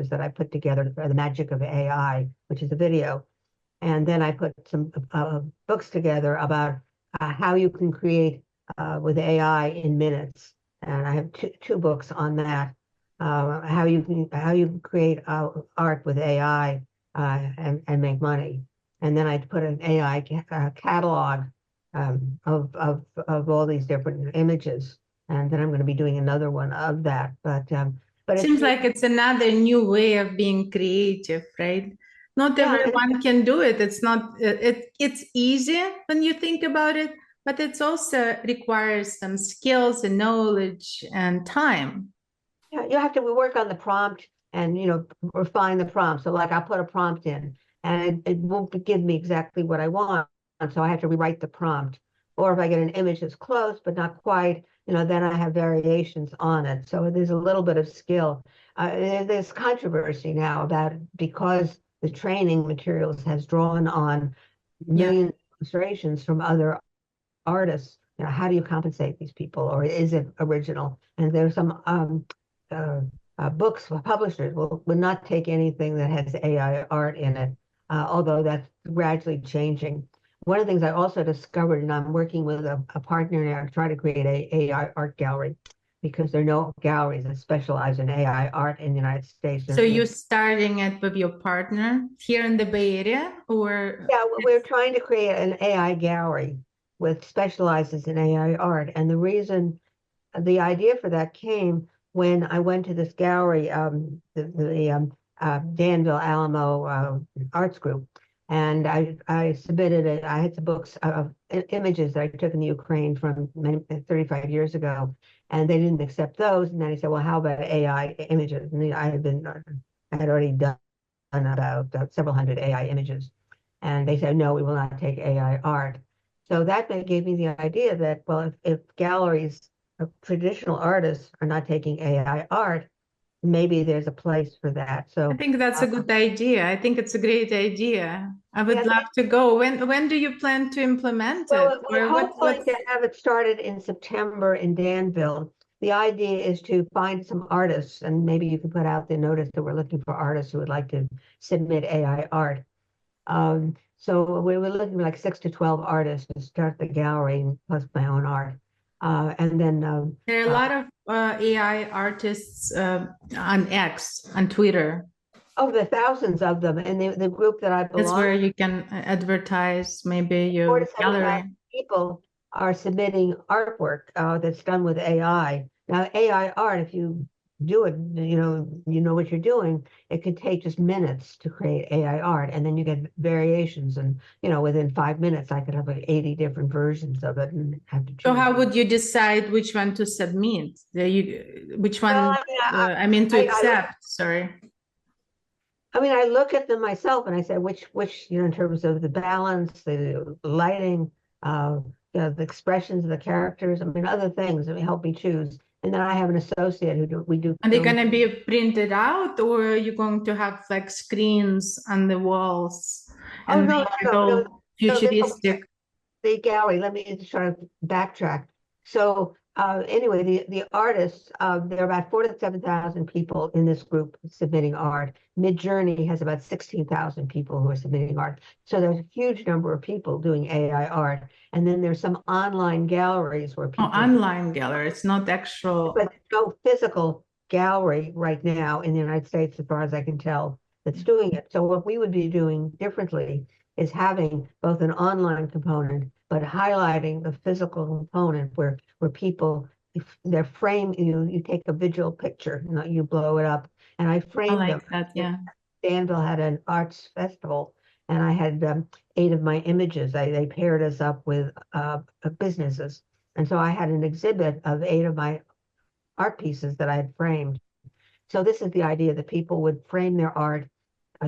that I put together for the magic of AI, which is a video. And then I put some books together about how you can create with AI in minutes, and I have two books on that. How you can create art with AI and make money. And then I put an AI catalog of all these different images, and then I'm going to be doing another one of that. But it seems like it's another new way of being creative, right? Not everyone can do it. It's not. It's easy when you think about it, but it's also requires some skills and knowledge and time. Yeah, you have to work on the prompt and refine the prompt. So, like, I'll put a prompt in, and it won't give me exactly what I want, so I have to rewrite the prompt. or if I get an image that's close but not quite, then I have variations on it. So there's a little bit of skill. There's controversy now about, because the training materials has drawn on millions of illustrations from other artists. How do you compensate these people, or is it original? And there's some books publishers would not take anything that has AI art in it, although that's gradually changing. One of the things I also discovered, and I'm working with a partner now to try to create a AI art gallery, because there are no galleries that specialize in AI art in the United States. So you're starting it with your partner here in the Bay Area, or? Yeah, we're trying to create an AI gallery with specializes in AI art. And the idea for that came when I went to this gallery, the Danville Alamo Arts Group, and I submitted it. I had some books of images that I took in the Ukraine from 35 years ago, and they didn't accept those. And then I said, well, how about AI images? And I had already done about several hundred AI images. And they said, no, we will not take AI art. So that gave me the idea that, well, if galleries of traditional artists are not taking AI art, maybe there's a place for that. So I think that's a good idea. I think it's a great idea. I would yeah, love to go. When do you plan to implement it? well, we're hoping to have it started in September in Danville. The idea is to find some artists, and maybe you can put out the notice that we're looking for artists who would like to submit AI art. So we were looking for like 6 to 12 artists to start the gallery, plus my own art. And then there are a lot of AI artists on X, on Twitter. Oh, the thousands of them. And the group that I belong to. That's where you can advertise maybe your gallery. People are submitting artwork that's done with AI. Now, AI art, if you do it, you know what you're doing, it can take just minutes to create AI art, and then you get variations, and within 5 minutes I could have like 80 different versions of it and have to choose. So how would you decide which one to submit? Which one to accept? Sorry. I mean, I look at them myself and I say which in terms of the balance, the lighting, the expressions of the characters, other things that help me choose. And then I have an associate we do. Are they going to be printed out, or are you going to have like screens on the walls? And no, futuristic. The gallery, let me just try to backtrack. So anyway, the artists, there are about 4,000 to 7,000 people in this group submitting art. Midjourney has about 16,000 people who are submitting art. So there's a huge number of people doing AI art. And then there's some online galleries where people... online galleries, not actual... But no physical gallery right now in the United States, as far as I can tell, that's doing it. So what we would be doing differently is having both an online component, but highlighting the physical component where people, their frame, you take a visual picture, you blow it up, and I framed them. That, yeah. Danville had an arts festival, and I had 8 of my images. They paired us up with businesses, and so I had an exhibit of 8 of my art pieces that I had framed. So this is the idea that people would frame their art,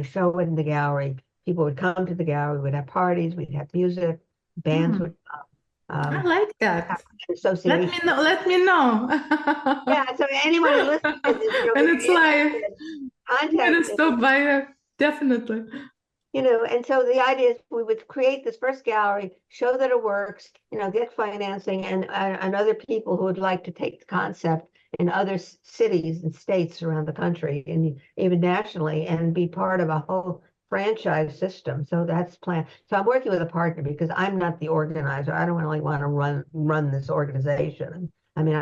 show it in the gallery. People would come to the gallery. We'd have parties. We'd have music. Bands would I like that. Association. Let me know. Yeah, so anyone who listens to this, and it's live. Contact. I'm gonna stop by there, definitely. And so the idea is we would create this first gallery, show that it works, get financing, and other people who would like to take the concept in other cities and states around the country, and even nationally, and be part of a whole franchise system. So that's planned. So I'm working with a partner because I'm not the organizer. I don't really want to run this organization. I don't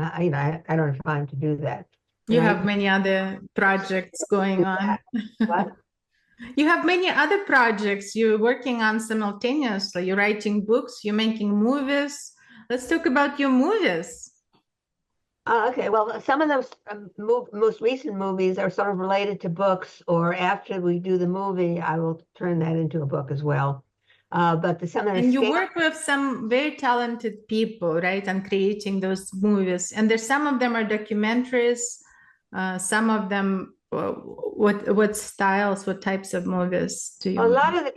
have time to do that. You have many other projects going on. What? You have many other projects you're working on simultaneously. You're writing books, you're making movies. Let's talk about your movies. Okay, well, some of those most recent movies are sort of related to books, or after we do the movie, I will turn that into a book as well. But some of the and you work with some very talented people, right, on creating those movies. And there's some of them are documentaries, some of them. What styles, what types of movies do you? A lot of the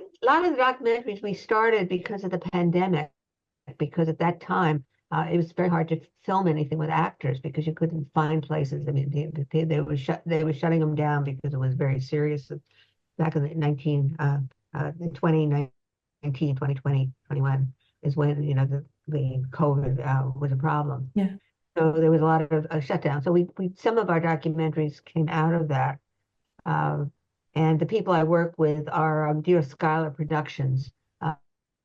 documentaries we started because of the pandemic. because at that time it was very hard to film anything with actors because you couldn't find places. I mean, they were shutting them down because it was very serious back in the 2019, 2020, 21 is when, you know, the COVID was a problem. Yeah. So there was a lot of shutdown. So we some of our documentaries came out of that. And the people I work with are Dear Schuyler Productions.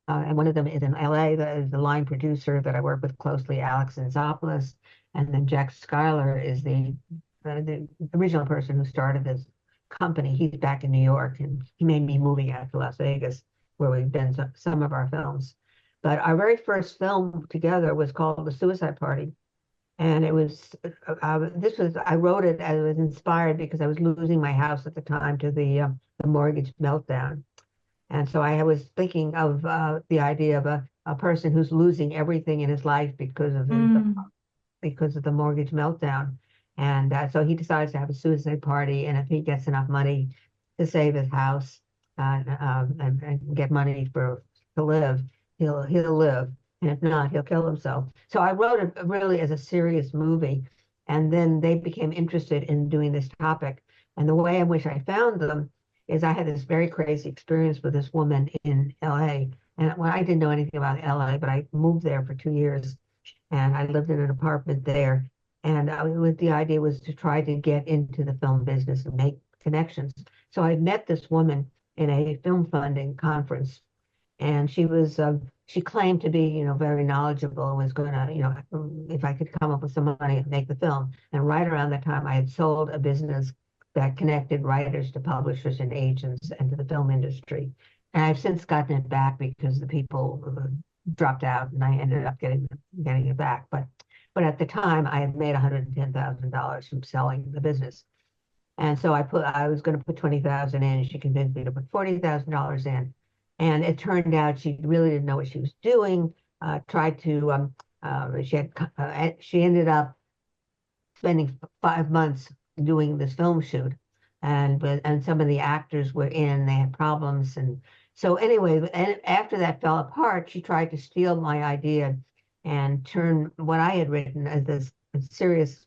And one of them is in LA, that is the line producer that I work with closely, Alex Anzopoulos. And then Jack Schuyler is the original person who started this company. He's back in New York, and he made me moving out to Las Vegas, where we've done some of our films. But our very first film together was called The Suicide Party. And it was, I wrote it, I was inspired because I was losing my house at the time to the mortgage meltdown. And so I was thinking of the idea of a person who's losing everything in his life because of the mortgage meltdown. And so he decides to have a suicide party, and if he gets enough money to save his house and get money to live, he'll live. And if not, he'll kill himself. So I wrote it really as a serious movie. And then they became interested in doing this topic. And the way in which I found them is I had this very crazy experience with this woman in LA. And well, I didn't know anything about LA, but I moved there for 2 years. And I lived in an apartment there. And the idea was to try to get into the film business and make connections. So I met this woman in a film funding conference. And she claimed to be, you know, very knowledgeable and was going to, you know, if I could come up with some money, make the film. And right around that time, I had sold a business that connected writers to publishers and agents and to the film industry. And I've since gotten it back because the people dropped out, and I ended up getting it back. But at the time, I had made $110,000 from selling the business. And so I was going to put $20,000 in. She convinced me to put $40,000 in. And it turned out she really didn't know what she was doing. She ended up spending 5 months doing this film shoot, and some of the actors were in. They had problems, and so anyway, and after that fell apart, she tried to steal my idea and turn what I had written as this serious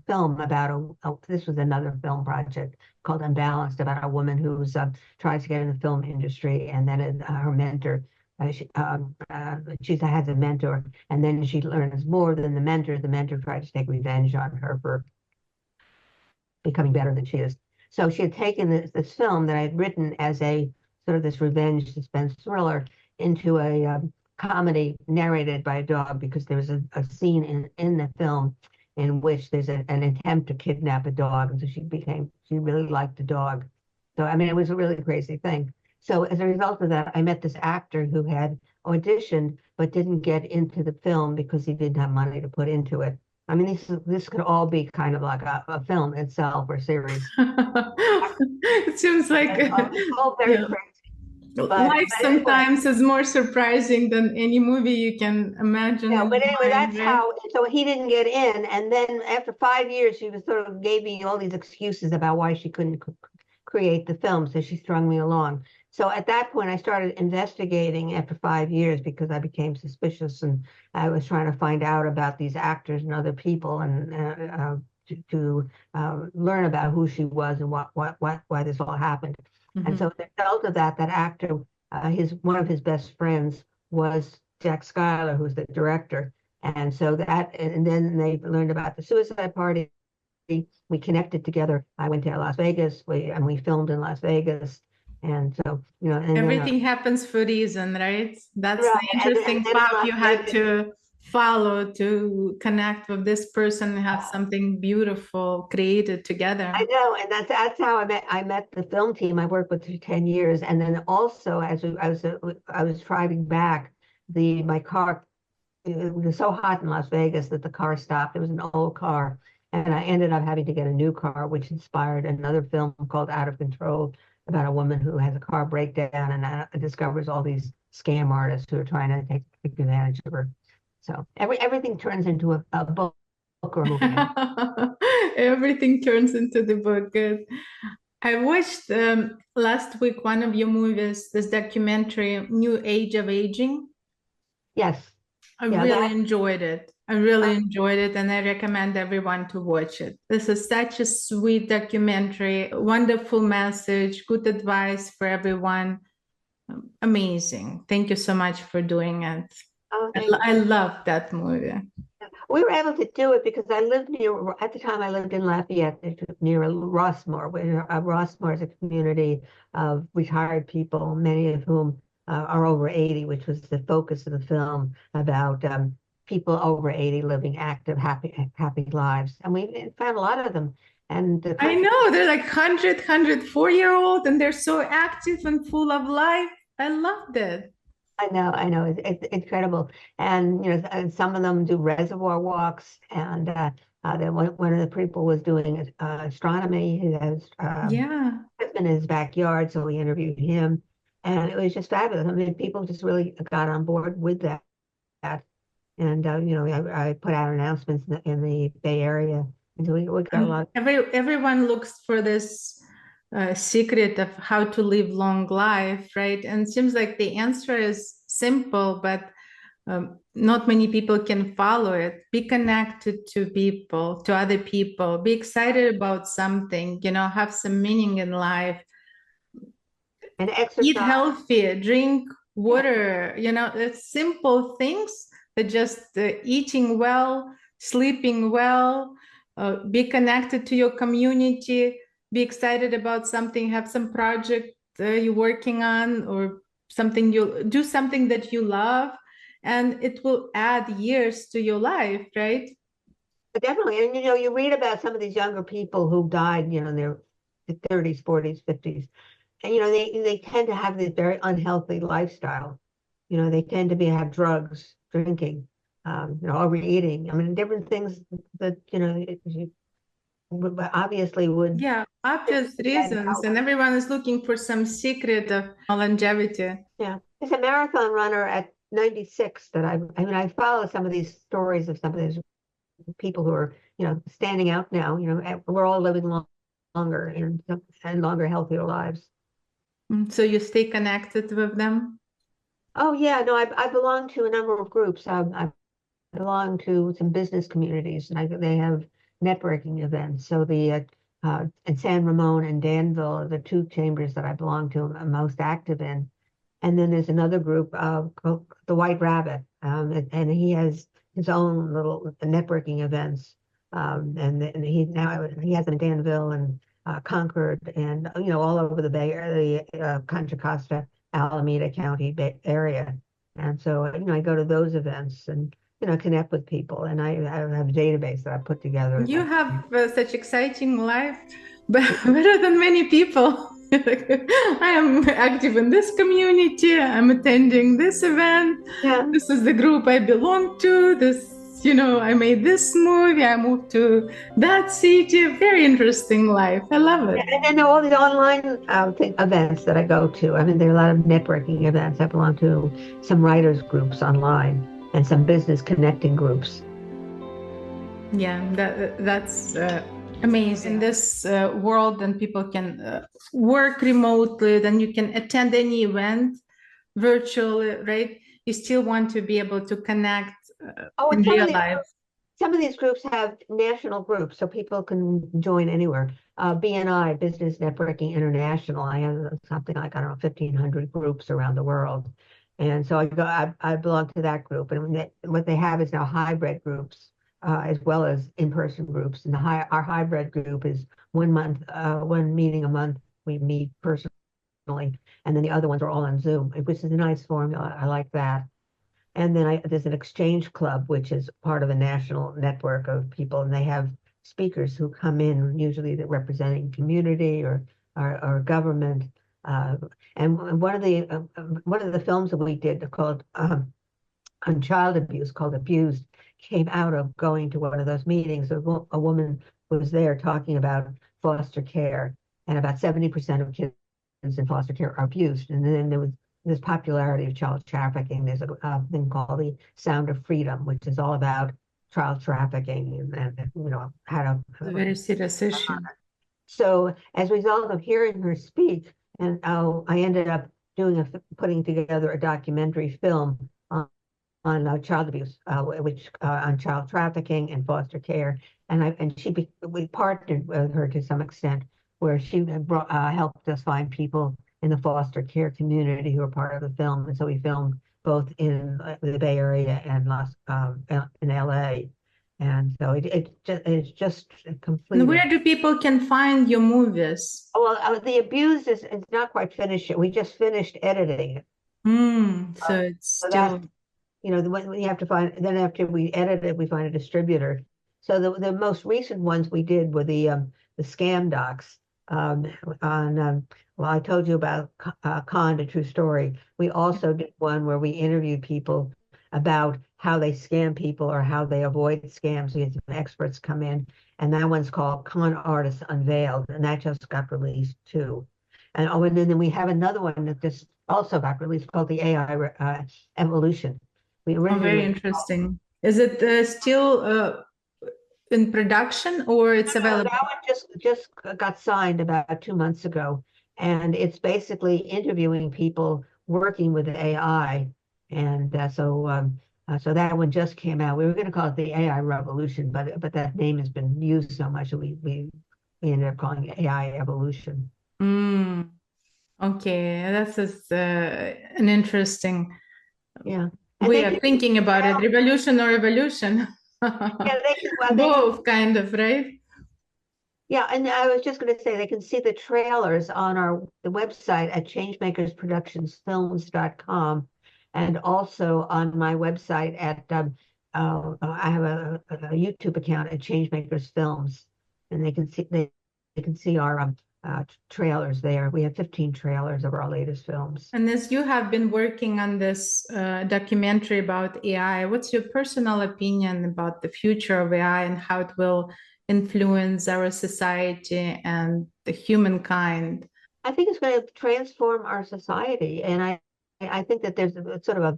film about this was another film project called Unbalanced, about a woman who's tries to get in the film industry, and then her mentor, she has a mentor, and then she learns more than the mentor. The mentor tried to take revenge on her for becoming better than she is. So she had taken this film that I had written as a sort of this revenge suspense thriller into a comedy narrated by a dog, because there was a scene in the film in which there's an attempt to kidnap a dog, and so she really liked the dog. So I mean, it was a really crazy thing. So as a result of that, I met this actor who had auditioned but didn't get into the film because he didn't have money to put into it. I mean, this could all be kind of like a film itself or series. It seems like it's all very crazy. Life sometimes is more surprising than any movie you can imagine. Yeah, but anyway, that's how. So he didn't get in, and then after 5 years, she was sort of gave me all these excuses about why she couldn't create the film. So she strung me along. So at that point, I started investigating after 5 years because I became suspicious, and I was trying to find out about these actors and other people, and to learn about who she was and why this all happened. Mm-hmm. And so the result of that actor, one of his best friends was Jack Schuyler, who's the director. And so and then they learned about the suicide party. We connected together. I went to Las Vegas, and we filmed in Las Vegas. And so, you know, and everything happens for a reason, right? That's right. The interesting path you had to follow to connect with this person and have something beautiful created together. I know, and that's how I met the film team I worked with for 10 years. And then also, as I was driving back, my car, it was so hot in Las Vegas that the car stopped. It was an old car, and I ended up having to get a new car, which inspired another film called Out of Control, about a woman who has a car breakdown and discovers all these scam artists who are trying to take advantage of her. So everything turns into a book or a movie. Everything turns into the book. Good. I watched last week one of your movies, this documentary, New Age of Aging. Yes. I Yeah, really enjoyed it. I really enjoyed it, and I recommend everyone to watch it. This is such a sweet documentary, wonderful message, good advice for everyone. Amazing. Thank you so much for doing it. oh, I love that movie. we were able to do it because I lived near, at the time I lived in Lafayette, near Rossmore, where Rossmore is a community of retired people, many of whom are over 80, which was the focus of the film, about people over 80 living active, happy lives. And we found a lot of them. And I know, they're like 100, 104-year-old, and they're so active and full of life. I loved it. I know, it's incredible. And you know, and some of them do reservoir walks, and then one of the people was doing astronomy. He has Yeah. in his backyard, so we interviewed him, and it was just fabulous. I mean, people just really got on board with that. And you know, I put out announcements in the Bay Area, and so we got a lot. Everyone looks for this secret of how to live long life, right? And it seems like the answer is simple, but not many people can follow it. Be connected to people, to other people. Be excited about something, you know, have some meaning in life. And exercise. Eat healthy, drink water, you know, it's simple things, but just eating well, sleeping well, be connected to your community, be excited about something, have some project you're working on, or something you do, something that you love, and it will add years to your life, right? Definitely. And you know, you read about some of these younger people who died, you know, in their 30s, 40s, 50s. And you know, they tend to have this very unhealthy lifestyle. You know, they tend to have drugs, drinking, you know, overeating. I mean, different things that, you know, obviously would. Yeah, obvious reasons. And everyone is looking for some secret of longevity. Yeah. There's a marathon runner at 96 that I mean, I follow some of these stories of some of these people who are, you know, standing out now. You know, we're all living longer and longer, healthier lives. So you stay connected with them? Oh yeah, no, I belong to a number of groups. I belong to some business communities, and they have networking events. So the in San Ramon and Danville are the two chambers that I belong to, I'm most active in. And then there's another group called the White Rabbit, and he has his own little networking events. And he has them in Danville and Concord, and you know, all over the Bay Area, the Contra Costa, Alameda County Bay Area. And so you know, I go to those events and you know, connect with people, and I have a database that I put together. You have such exciting life, but better than many people. I am active in this community. I'm attending this event. Yeah. This is the group I belong to. This, you know, I made this movie. I moved to that city. Very interesting life. I love it. And then all the online events that I go to. I mean, there are a lot of networking events. I belong to some writers groups online and some business connecting groups. Yeah, that's amazing. In this world, and people can work remotely, then you can attend any event virtually, right? You still want to be able to connect in real life. Some of these groups have national groups, so people can join anywhere. BNI, Business Networking International, I have something like, I don't know, 1,500 groups around the world. And so I belong to that group. And what they have is now hybrid groups, as well as in-person groups. And our hybrid group is 1 month, one meeting a month. We meet personally, and then the other ones are all on Zoom, which is a nice formula. I like that. And then there's an exchange club, which is part of a national network of people, and they have speakers who come in, usually that representing community or government. And one of the films that we did called on child abuse, called Abused, came out of going to one of those meetings. A woman was there talking about foster care, and about 70% of kids in foster care are abused. And then there was this popularity of child trafficking. There's a thing called the Sound of Freedom, which is all about child trafficking and you know, how to. It's a very serious issue. So as a result of hearing her speak, and I ended up putting together a documentary film on on child abuse, which on child trafficking and foster care. And we partnered with her to some extent, where she helped us find people in the foster care community who are part of the film. And so we filmed both in the Bay Area and in LA. And so it's just completely. And where do people can find your movies? Well, the abuse is not quite finished yet. We just finished editing it. So it's So still. when you have to find, then after we edit it, we find a distributor. So the most recent ones we did were the scam docs well, I told you about Con, a true story. We also did one where we interviewed people about how they scam people or how they avoid scams. We had some experts come in, and that one's called Con Artists Unveiled, and that just got released too. And then we have another one that just also got released called the AI Evolution. Very interesting. Is it still in production, or it's available? That one just got signed about 2 months ago, and it's basically interviewing people working with AI, and so that one just came out. We were going to call it the AI Revolution, but that name has been used so much that we ended up calling it AI Evolution. Okay, that's an interesting. Yeah. We are thinking about it, revolution or evolution. Both kind of, right? Yeah, and I was just going to say they can see the trailers on the website at changemakersproductionsfilms.com, and also on my website at I have a YouTube account at Changemakers Films, and they can see our trailers there. We have 15 trailers of our latest films. And as you have been working on this documentary about AI, what's your personal opinion about the future of AI and how it will influence our society and the humankind? I think it's going to transform our society, and I think that there's sort of a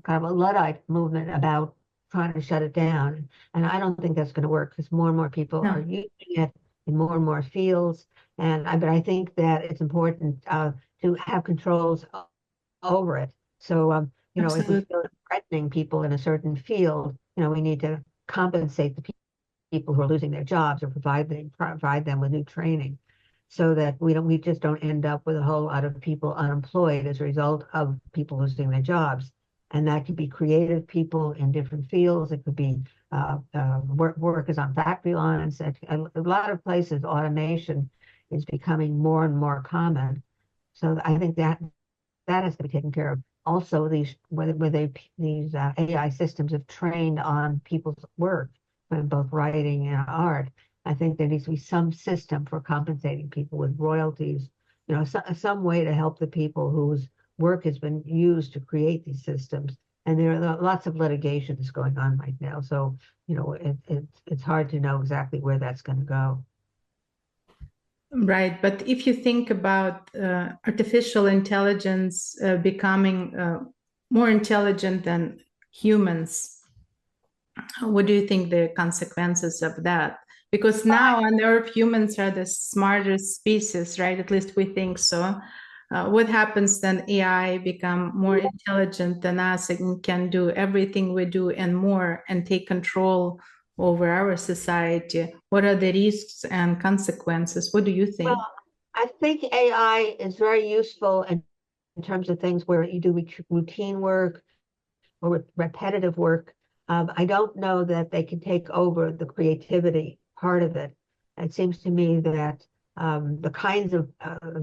kind of a Luddite movement about trying to shut it down, and I don't think that's going to work because more and more people are using it in more and more fields, but I think that it's important to have controls over it. So if we feel threatening people in a certain field, we need to compensate the people who are losing their jobs or provide them with new training, so that we just don't end up with a whole lot of people unemployed as a result of people losing their jobs. And that could be creative people in different fields. It could be workers on factory lines. A lot of places, automation is becoming more and more common. So I think that has to be taken care of. Also, these AI systems have trained on people's work, both writing and art. I think there needs to be some system for compensating people with royalties, some way to help the people whose work has been used to create these systems. And there are lots of litigations going on right now. So, it's hard to know exactly where that's going to go. Right. But if you think about artificial intelligence becoming more intelligent than humans, what do you think the consequences of that? Because now on Earth, humans are the smartest species, right? At least we think so. What happens then AI become more intelligent than us and can do everything we do and more and take control over our society? What are the risks and consequences? What do you think? Well, I think AI is very useful in terms of things where you do routine work or repetitive work. I don't know that they can take over the creativity part of it. It seems to me that the kinds of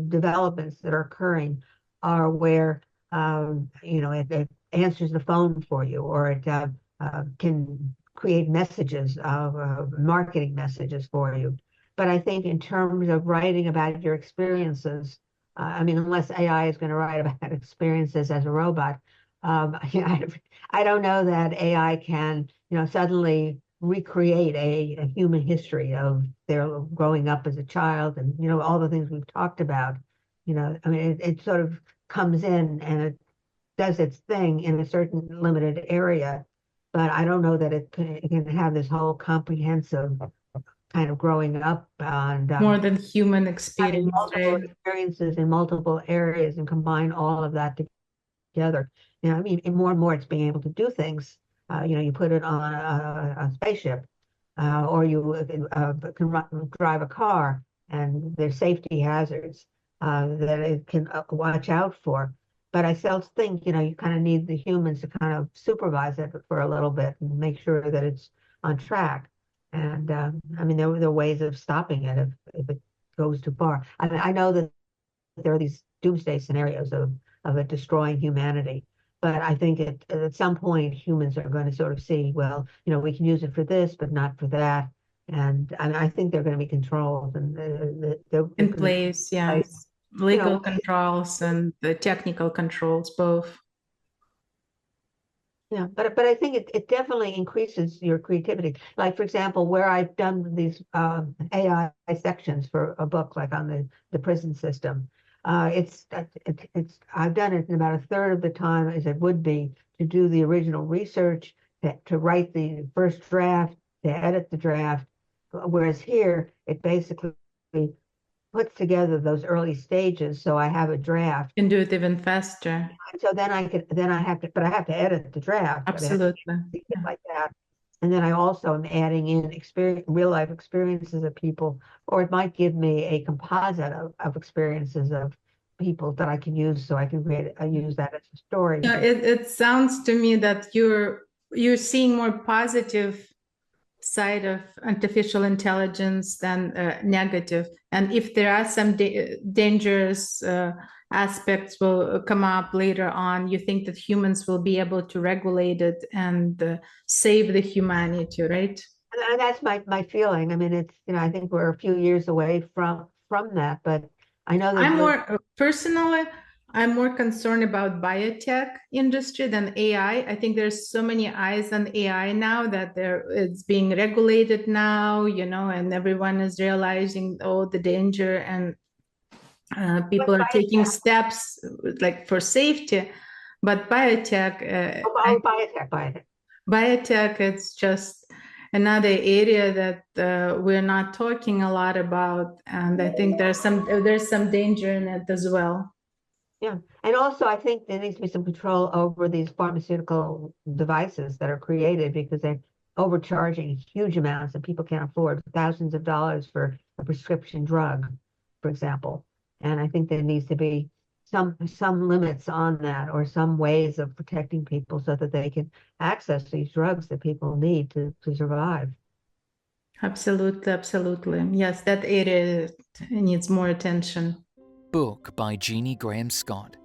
developments that are occurring are where it answers the phone for you, or it can create messages, marketing messages for you. But I think in terms of writing about your experiences, unless AI is going to write about experiences as a robot, I don't know that AI can, suddenly recreate a human history of their growing up as a child and, all the things we've talked about. It sort of comes in and it does its thing in a certain limited area, but I don't know that it can have this whole comprehensive kind of growing up and more than human experience, multiple right? experiences in multiple areas and combine all of that together. You know, I mean, and more it's being able to do things. You know, you put it on a spaceship, or you can drive a car, and there's safety hazards that it can watch out for. But I still think, you know, you kind of need the humans to kind of supervise it for a little bit and make sure that it's on track. And I mean, there are ways of stopping it if it goes too far. I mean, I know that there are these doomsday scenarios of it destroying humanity. But I think at some point humans are going to sort of see, well, you know, we can use it for this, but not for that. And I think they're going to be controlled and they're In place, yes. Legal know, controls and the technical controls, both. yeah, but I think it definitely increases your creativity. Like, for example, where I've done these AI sections for a book, like on the prison system, it's I've done it in about a third of the time as it would be to do the original research, to write the first draft, to edit the draft. Whereas here, it basically puts together those early stages, so I have a draft. Can do it even faster. And so then I have to, but I have to edit the draft. Absolutely. Like that. And then I also am adding in real life experiences of people, or it might give me a composite of experiences of people that I can use, so I can use that as a story. Yeah, it sounds to me that you're seeing more positive side of artificial intelligence than negative. And if there are some dangerous aspects will come up later on, you think that humans will be able to regulate it and save the humanity, right? And that's my feeling. I mean, it's, you know, I think we're a few years away from that, but I know that personally, I'm more concerned about biotech industry than AI. I think there's so many eyes on AI now that it's being regulated now, you know, and everyone is realizing, oh, the danger, and people are taking steps like for safety. But biotech, biotech, it's just another area that we're not talking a lot about, and I think there's some danger in it as well. Yeah, and also I think there needs to be some control over these pharmaceutical devices that are created, because they're overcharging huge amounts that people can't afford, thousands of dollars for a prescription drug, for example. And I think there needs to be some limits on that, or some ways of protecting people so that they can access these drugs that people need to survive. Absolutely, absolutely. Yes, that area needs more attention. Book by Gini Graham Scott.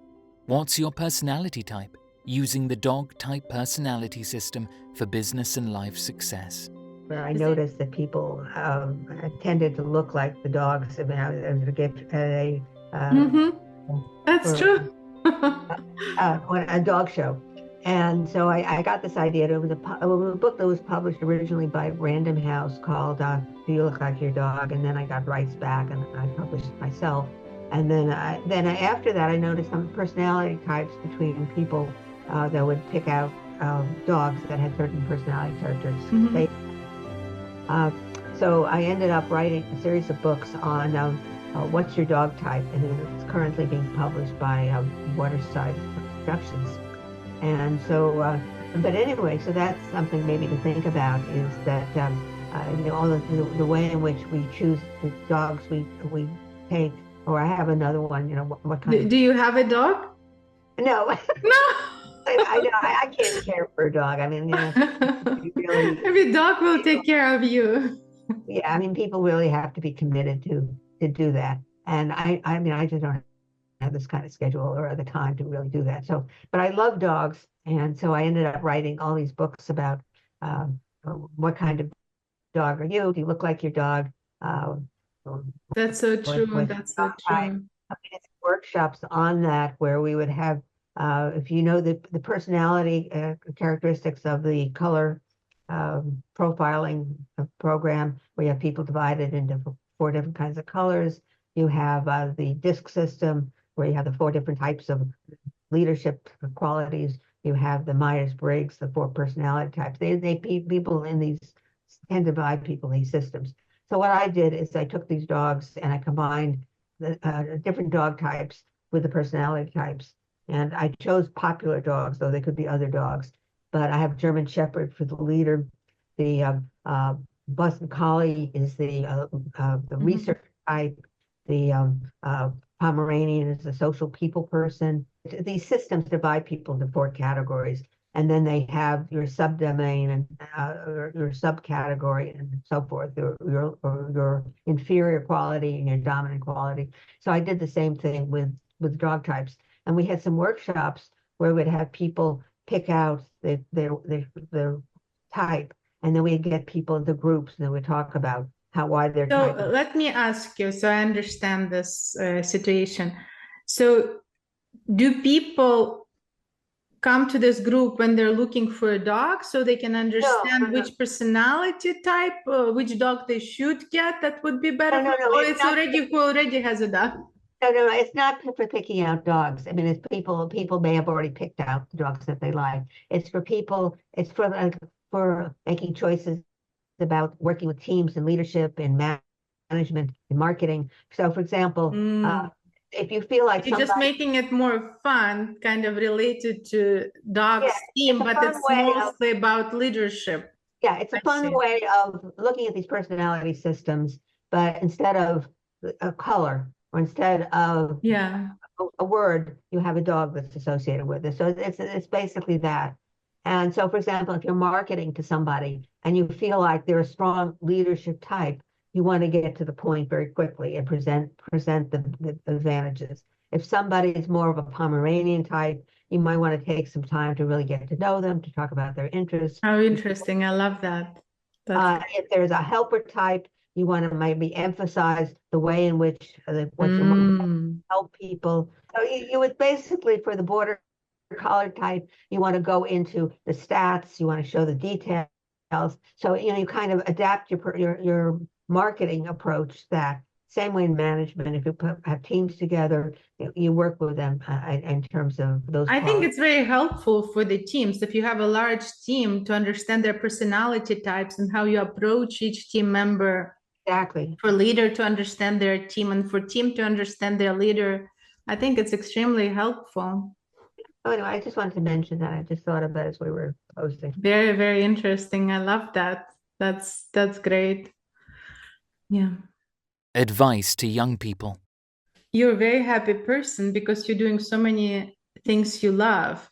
What's your personality type? Using the dog type personality system for business and life success. I noticed that people tended to look like the dogs as a gift at That's true. a dog show. And so I got this idea. It was a book that was published originally by Random House called Do You Look Like Your Dog? And then I got rights back and I published it myself. And then after that, I noticed some personality types between people that would pick out dogs that had certain personality characteristics. So I ended up writing a series of books on what's your dog type, and it's currently being published by Waterside Productions. And so, but anyway, so that's something maybe to think about, is that you know, all the way in which we choose the dogs we take. Or I have another one, you know, what kind Do you have a dog? No. No. I know, I can't care for a dog. I mean, you know, really, every dog will take care of you. Yeah, I mean, people really have to be committed to do that. And I mean, I just don't have this kind of schedule or the time to really do that. So, but I love dogs. And so I ended up writing all these books about what kind of dog are you? Do you look like your dog? That's so true. That's so true. I mean, it's workshops on that where we would have, if you know the personality characteristics of the color profiling program, we have people divided into 4 different kinds of colors. You have the DISC system where you have the 4 different types of leadership qualities. You have the Myers-Briggs, the 4 personality types. People in these tend to divide people in these systems. So what I did is I took these dogs and I combined the different dog types with the personality types. And I chose popular dogs, though they could be other dogs. But I have German Shepherd for the leader. The Boston Collie is the research type. The Pomeranian is the social people person. These systems divide people into 4 categories, and then they have your subdomain and your subcategory and so forth, your inferior quality and your dominant quality. So I did the same thing with dog types, and we had some workshops where we'd have people pick out their type, and then we'd get people into groups, and then we'd talk about why they're So type. let me ask you, so I understand this situation. So do people come to this group when they're looking for a dog so they can understand which personality type, which dog they should get that would be better? No, or it's already who already has a dog? No, it's not for picking out dogs. I mean, it's people may have already picked out the dogs that they like. It's for people, it's for making choices about working with teams and leadership and management and marketing. So for example, if you feel like you're just making it more fun, kind of related to dogs team, but it's mostly about leadership. Yeah, it's a fun way of looking at these personality systems, but instead of a color or instead of a word, you have a dog that's associated with it. So it's basically that. And so, for example, if you're marketing to somebody and you feel like they're a strong leadership type, you want to get to the point very quickly and present the advantages. If somebody is more of a Pomeranian type, you might want to take some time to really get to know them, to talk about their interests. How interesting. I love that. If there's a helper type, you want to maybe emphasize the way in which what you help people. So you would basically, for the border collar type, you want to go into the stats, you want to show the details. So you kind of adapt your marketing approach that same way in management. If you have teams together, you work with them in terms of those. I think it's very helpful for the teams if you have a large team to understand their personality types and how you approach each team member. Exactly. For leader to understand their team and for team to understand their leader. I think it's extremely helpful. Oh, anyway, I just wanted to mention that. I just thought of that as we were posting. Very, very interesting. I love that. That's great. Yeah. Advice to young people. You're a very happy person because you're doing so many things you love.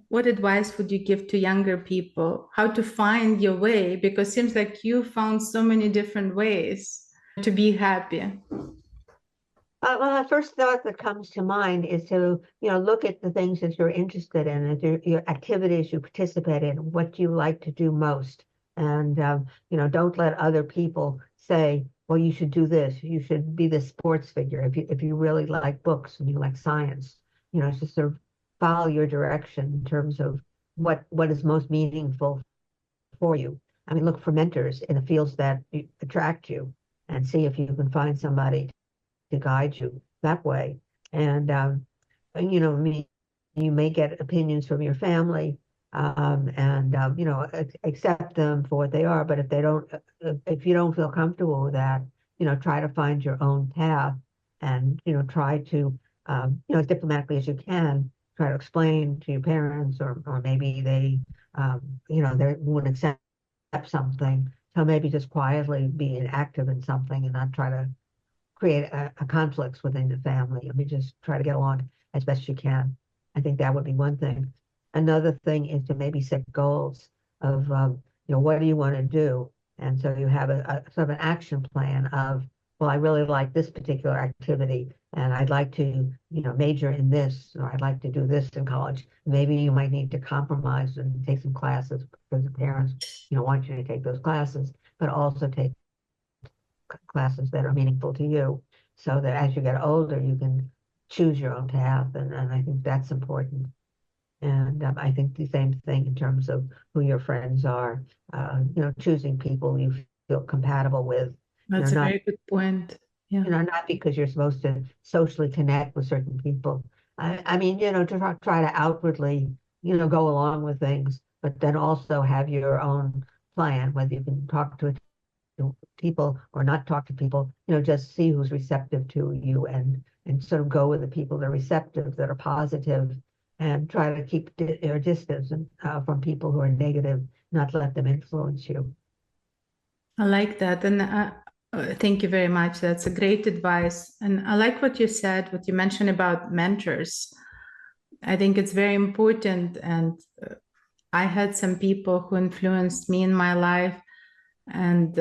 What advice would you give to younger people? How to find your way? Because it seems like you found so many different ways to be happy. Well, the first thought that comes to mind is to, look at the things that you're interested in, and your activities you participate in, what you like to do most. And, don't let other people say, well, you should do this. You should be the sports figure. If you really like books and you like science, just sort of follow your direction in terms of what is most meaningful for you. I mean, look for mentors in the fields that attract you and see if you can find somebody to guide you that way. And, you may get opinions from your family accept them for what they are. But if you don't feel comfortable with that, try to find your own path and, try to, as diplomatically as you can, try to explain to your parents or maybe they won't accept something. So maybe just quietly be active in something and not try to create a conflicts within the family. I mean, just try to get along as best you can. I think that would be one thing. Another thing is to maybe set goals of, what do you want to do? And so you have a sort of an action plan of, well, I really like this particular activity and I'd like to, major in this, or I'd like to do this in college. Maybe you might need to compromise and take some classes because the parents, want you to take those classes, but also take classes that are meaningful to you so that as you get older, you can choose your own path. And I think that's important. And I think the same thing in terms of who your friends are, choosing people you feel compatible with. That's a very good point. Yeah. Not because you're supposed to socially connect with certain people. I mean, to try to outwardly, go along with things, but then also have your own plan, whether you can talk to a to people or not talk to people, just see who's receptive to you and sort of go with the people that are receptive, that are positive, and try to keep your distance from people who are negative, not let them influence you. I like that. And thank you very much. That's a great advice. And I like what you said, what you mentioned about mentors. I think it's very important. And I had some people who influenced me in my life and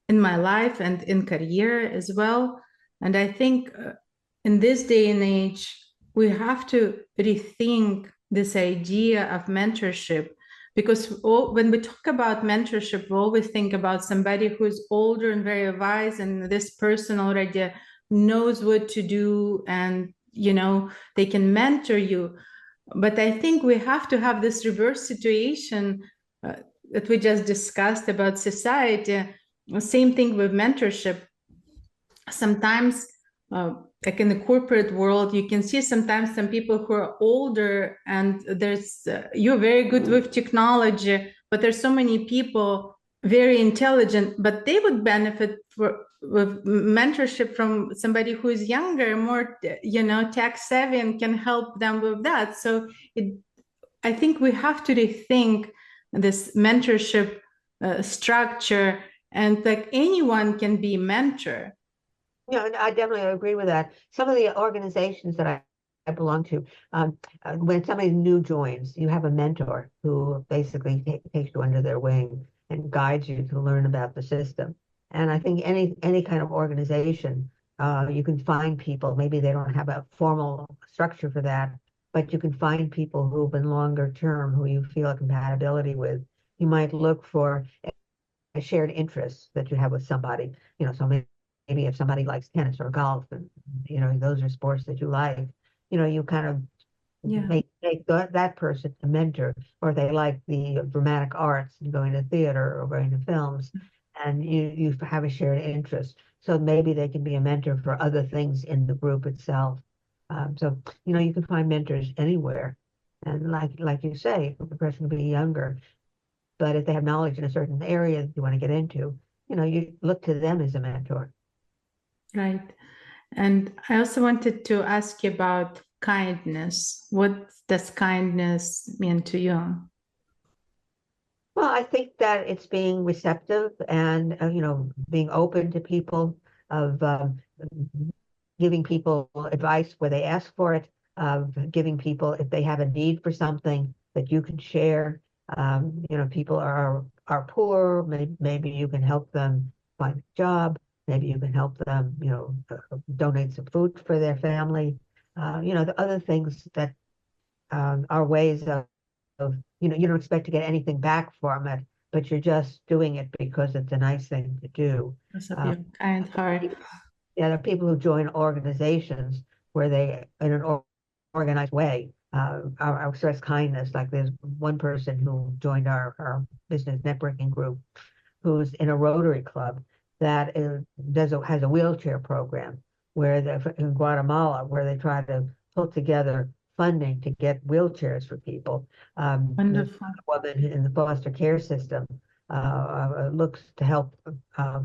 in career as well. And I think in this day and age, we have to rethink this idea of mentorship, because when we talk about mentorship, we always think about somebody who's older and very wise, and this person already knows what to do, and they can mentor you. But I think we have to have this reverse situation that we just discussed about society. Same thing with mentorship. Sometimes, like in the corporate world, you can see sometimes some people who are older, and you're very good with technology, but there's so many people very intelligent, but they would benefit with mentorship from somebody who is younger, more tech savvy, and can help them with that. So I think we have to rethink this mentorship structure, and like anyone can be a mentor. Yeah, I definitely agree with that. Some of the organizations that I belong to, when somebody new joins, you have a mentor who basically takes you under their wing and guides you to learn about the system. And I think any kind of organization, you can find people, maybe they don't have a formal structure for that, but you can find people who've been longer term, who you feel a compatibility with. You might look for a shared interest that you have with somebody, so maybe if somebody likes tennis or golf, and those are sports that you like, you kind of make that person a mentor, or they like the dramatic arts and going to theater or going to films, and you have a shared interest. So maybe they can be a mentor for other things in the group itself. So you can find mentors anywhere, and like you say, the person can be younger, but if they have knowledge in a certain area that you want to get into, you look to them as a mentor. Right. And I also wanted to ask you about kindness. What does kindness mean to you? Well, I think that it's being receptive and, being open to people, of giving people advice where they ask for it, of giving people, if they have a need for something, that you can share. People are poor, maybe you can help them find a job. Maybe you can help them, donate some food for their family. The other things that are ways of, you don't expect to get anything back from it, but you're just doing it because it's a nice thing to do. Because of your kind heart. Yeah, there are people who join organizations where they, in an organized way, express kindness. Like there's one person who joined our business networking group, who's in a Rotary Club that has a wheelchair program in Guatemala, where they try to put together funding to get wheelchairs for people. Wonderful. A woman in the foster care system looks to help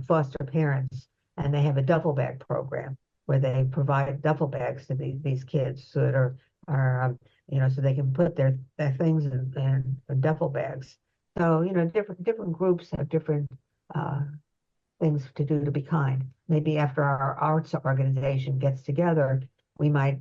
foster parents, and they have a duffel bag program where they provide duffel bags to these kids so that are so they can put their things in duffel bags. So different groups have different things to do to be kind. Maybe after our arts organization gets together, we might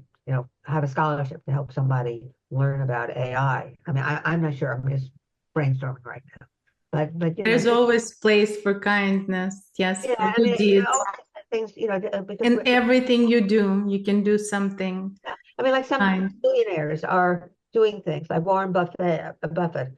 have a scholarship to help somebody learn about AI. I mean, I'm not sure. I'm just brainstorming right now. But there's always place for kindness. Yes, yeah, for good deeds. Things In everything you do, you can do something. I mean, like some billionaires are doing things, like Warren Buffett.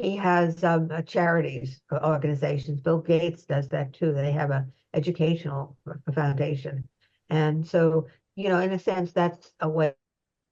He has charities organizations. Bill Gates does that too. They have a educational foundation, and so in a sense, that's a way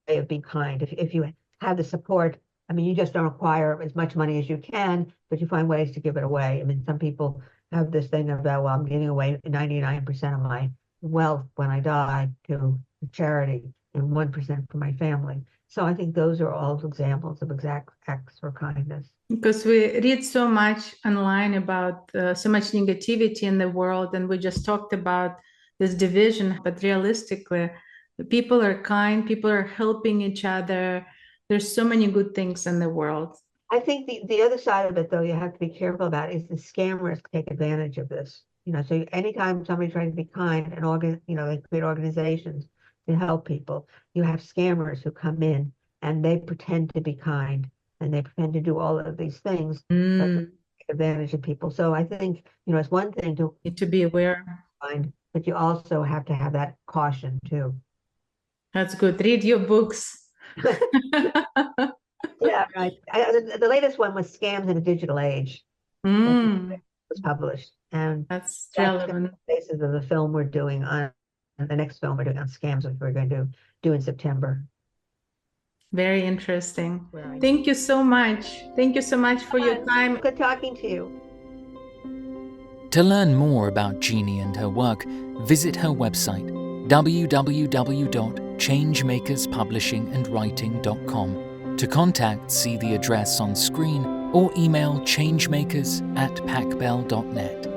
of being kind. If you have the support, I mean, you just don't acquire as much money as you can, but you find ways to give it away. I mean, some people have this thing about, well, I'm giving away 99% of my wealth when I die to charity and 1% for my family. So I think those are all examples of exact acts for kindness. Because we read so much online about so much negativity in the world, and we just talked about this division, but realistically, the people are kind, people are helping each other. There's so many good things in the world. I think the other side of it, though, you have to be careful about is the scammers take advantage of this. So anytime somebody tries to be kind and they create organizations to help people, you have scammers who come in and they pretend to be kind and they pretend to do all of these things, but they take advantage of people. So I think, it's one thing to Need to be aware. kind, but you also have to have that caution too. That's good. Read your books. Yeah, right. The latest one was Scams in a Digital Age. Was published, and That's that's relevant. the basis of the film we're doing on the next film we're doing on scams, which we're going to do in September. Very interesting. Thank you so much. Thank you so much for your time. Good talking to you. To learn more about Jeanie and her work, visit her website www.changemakerspublishingandwriting.com. To contact, see the address on screen or email changemakers@pacbell.net.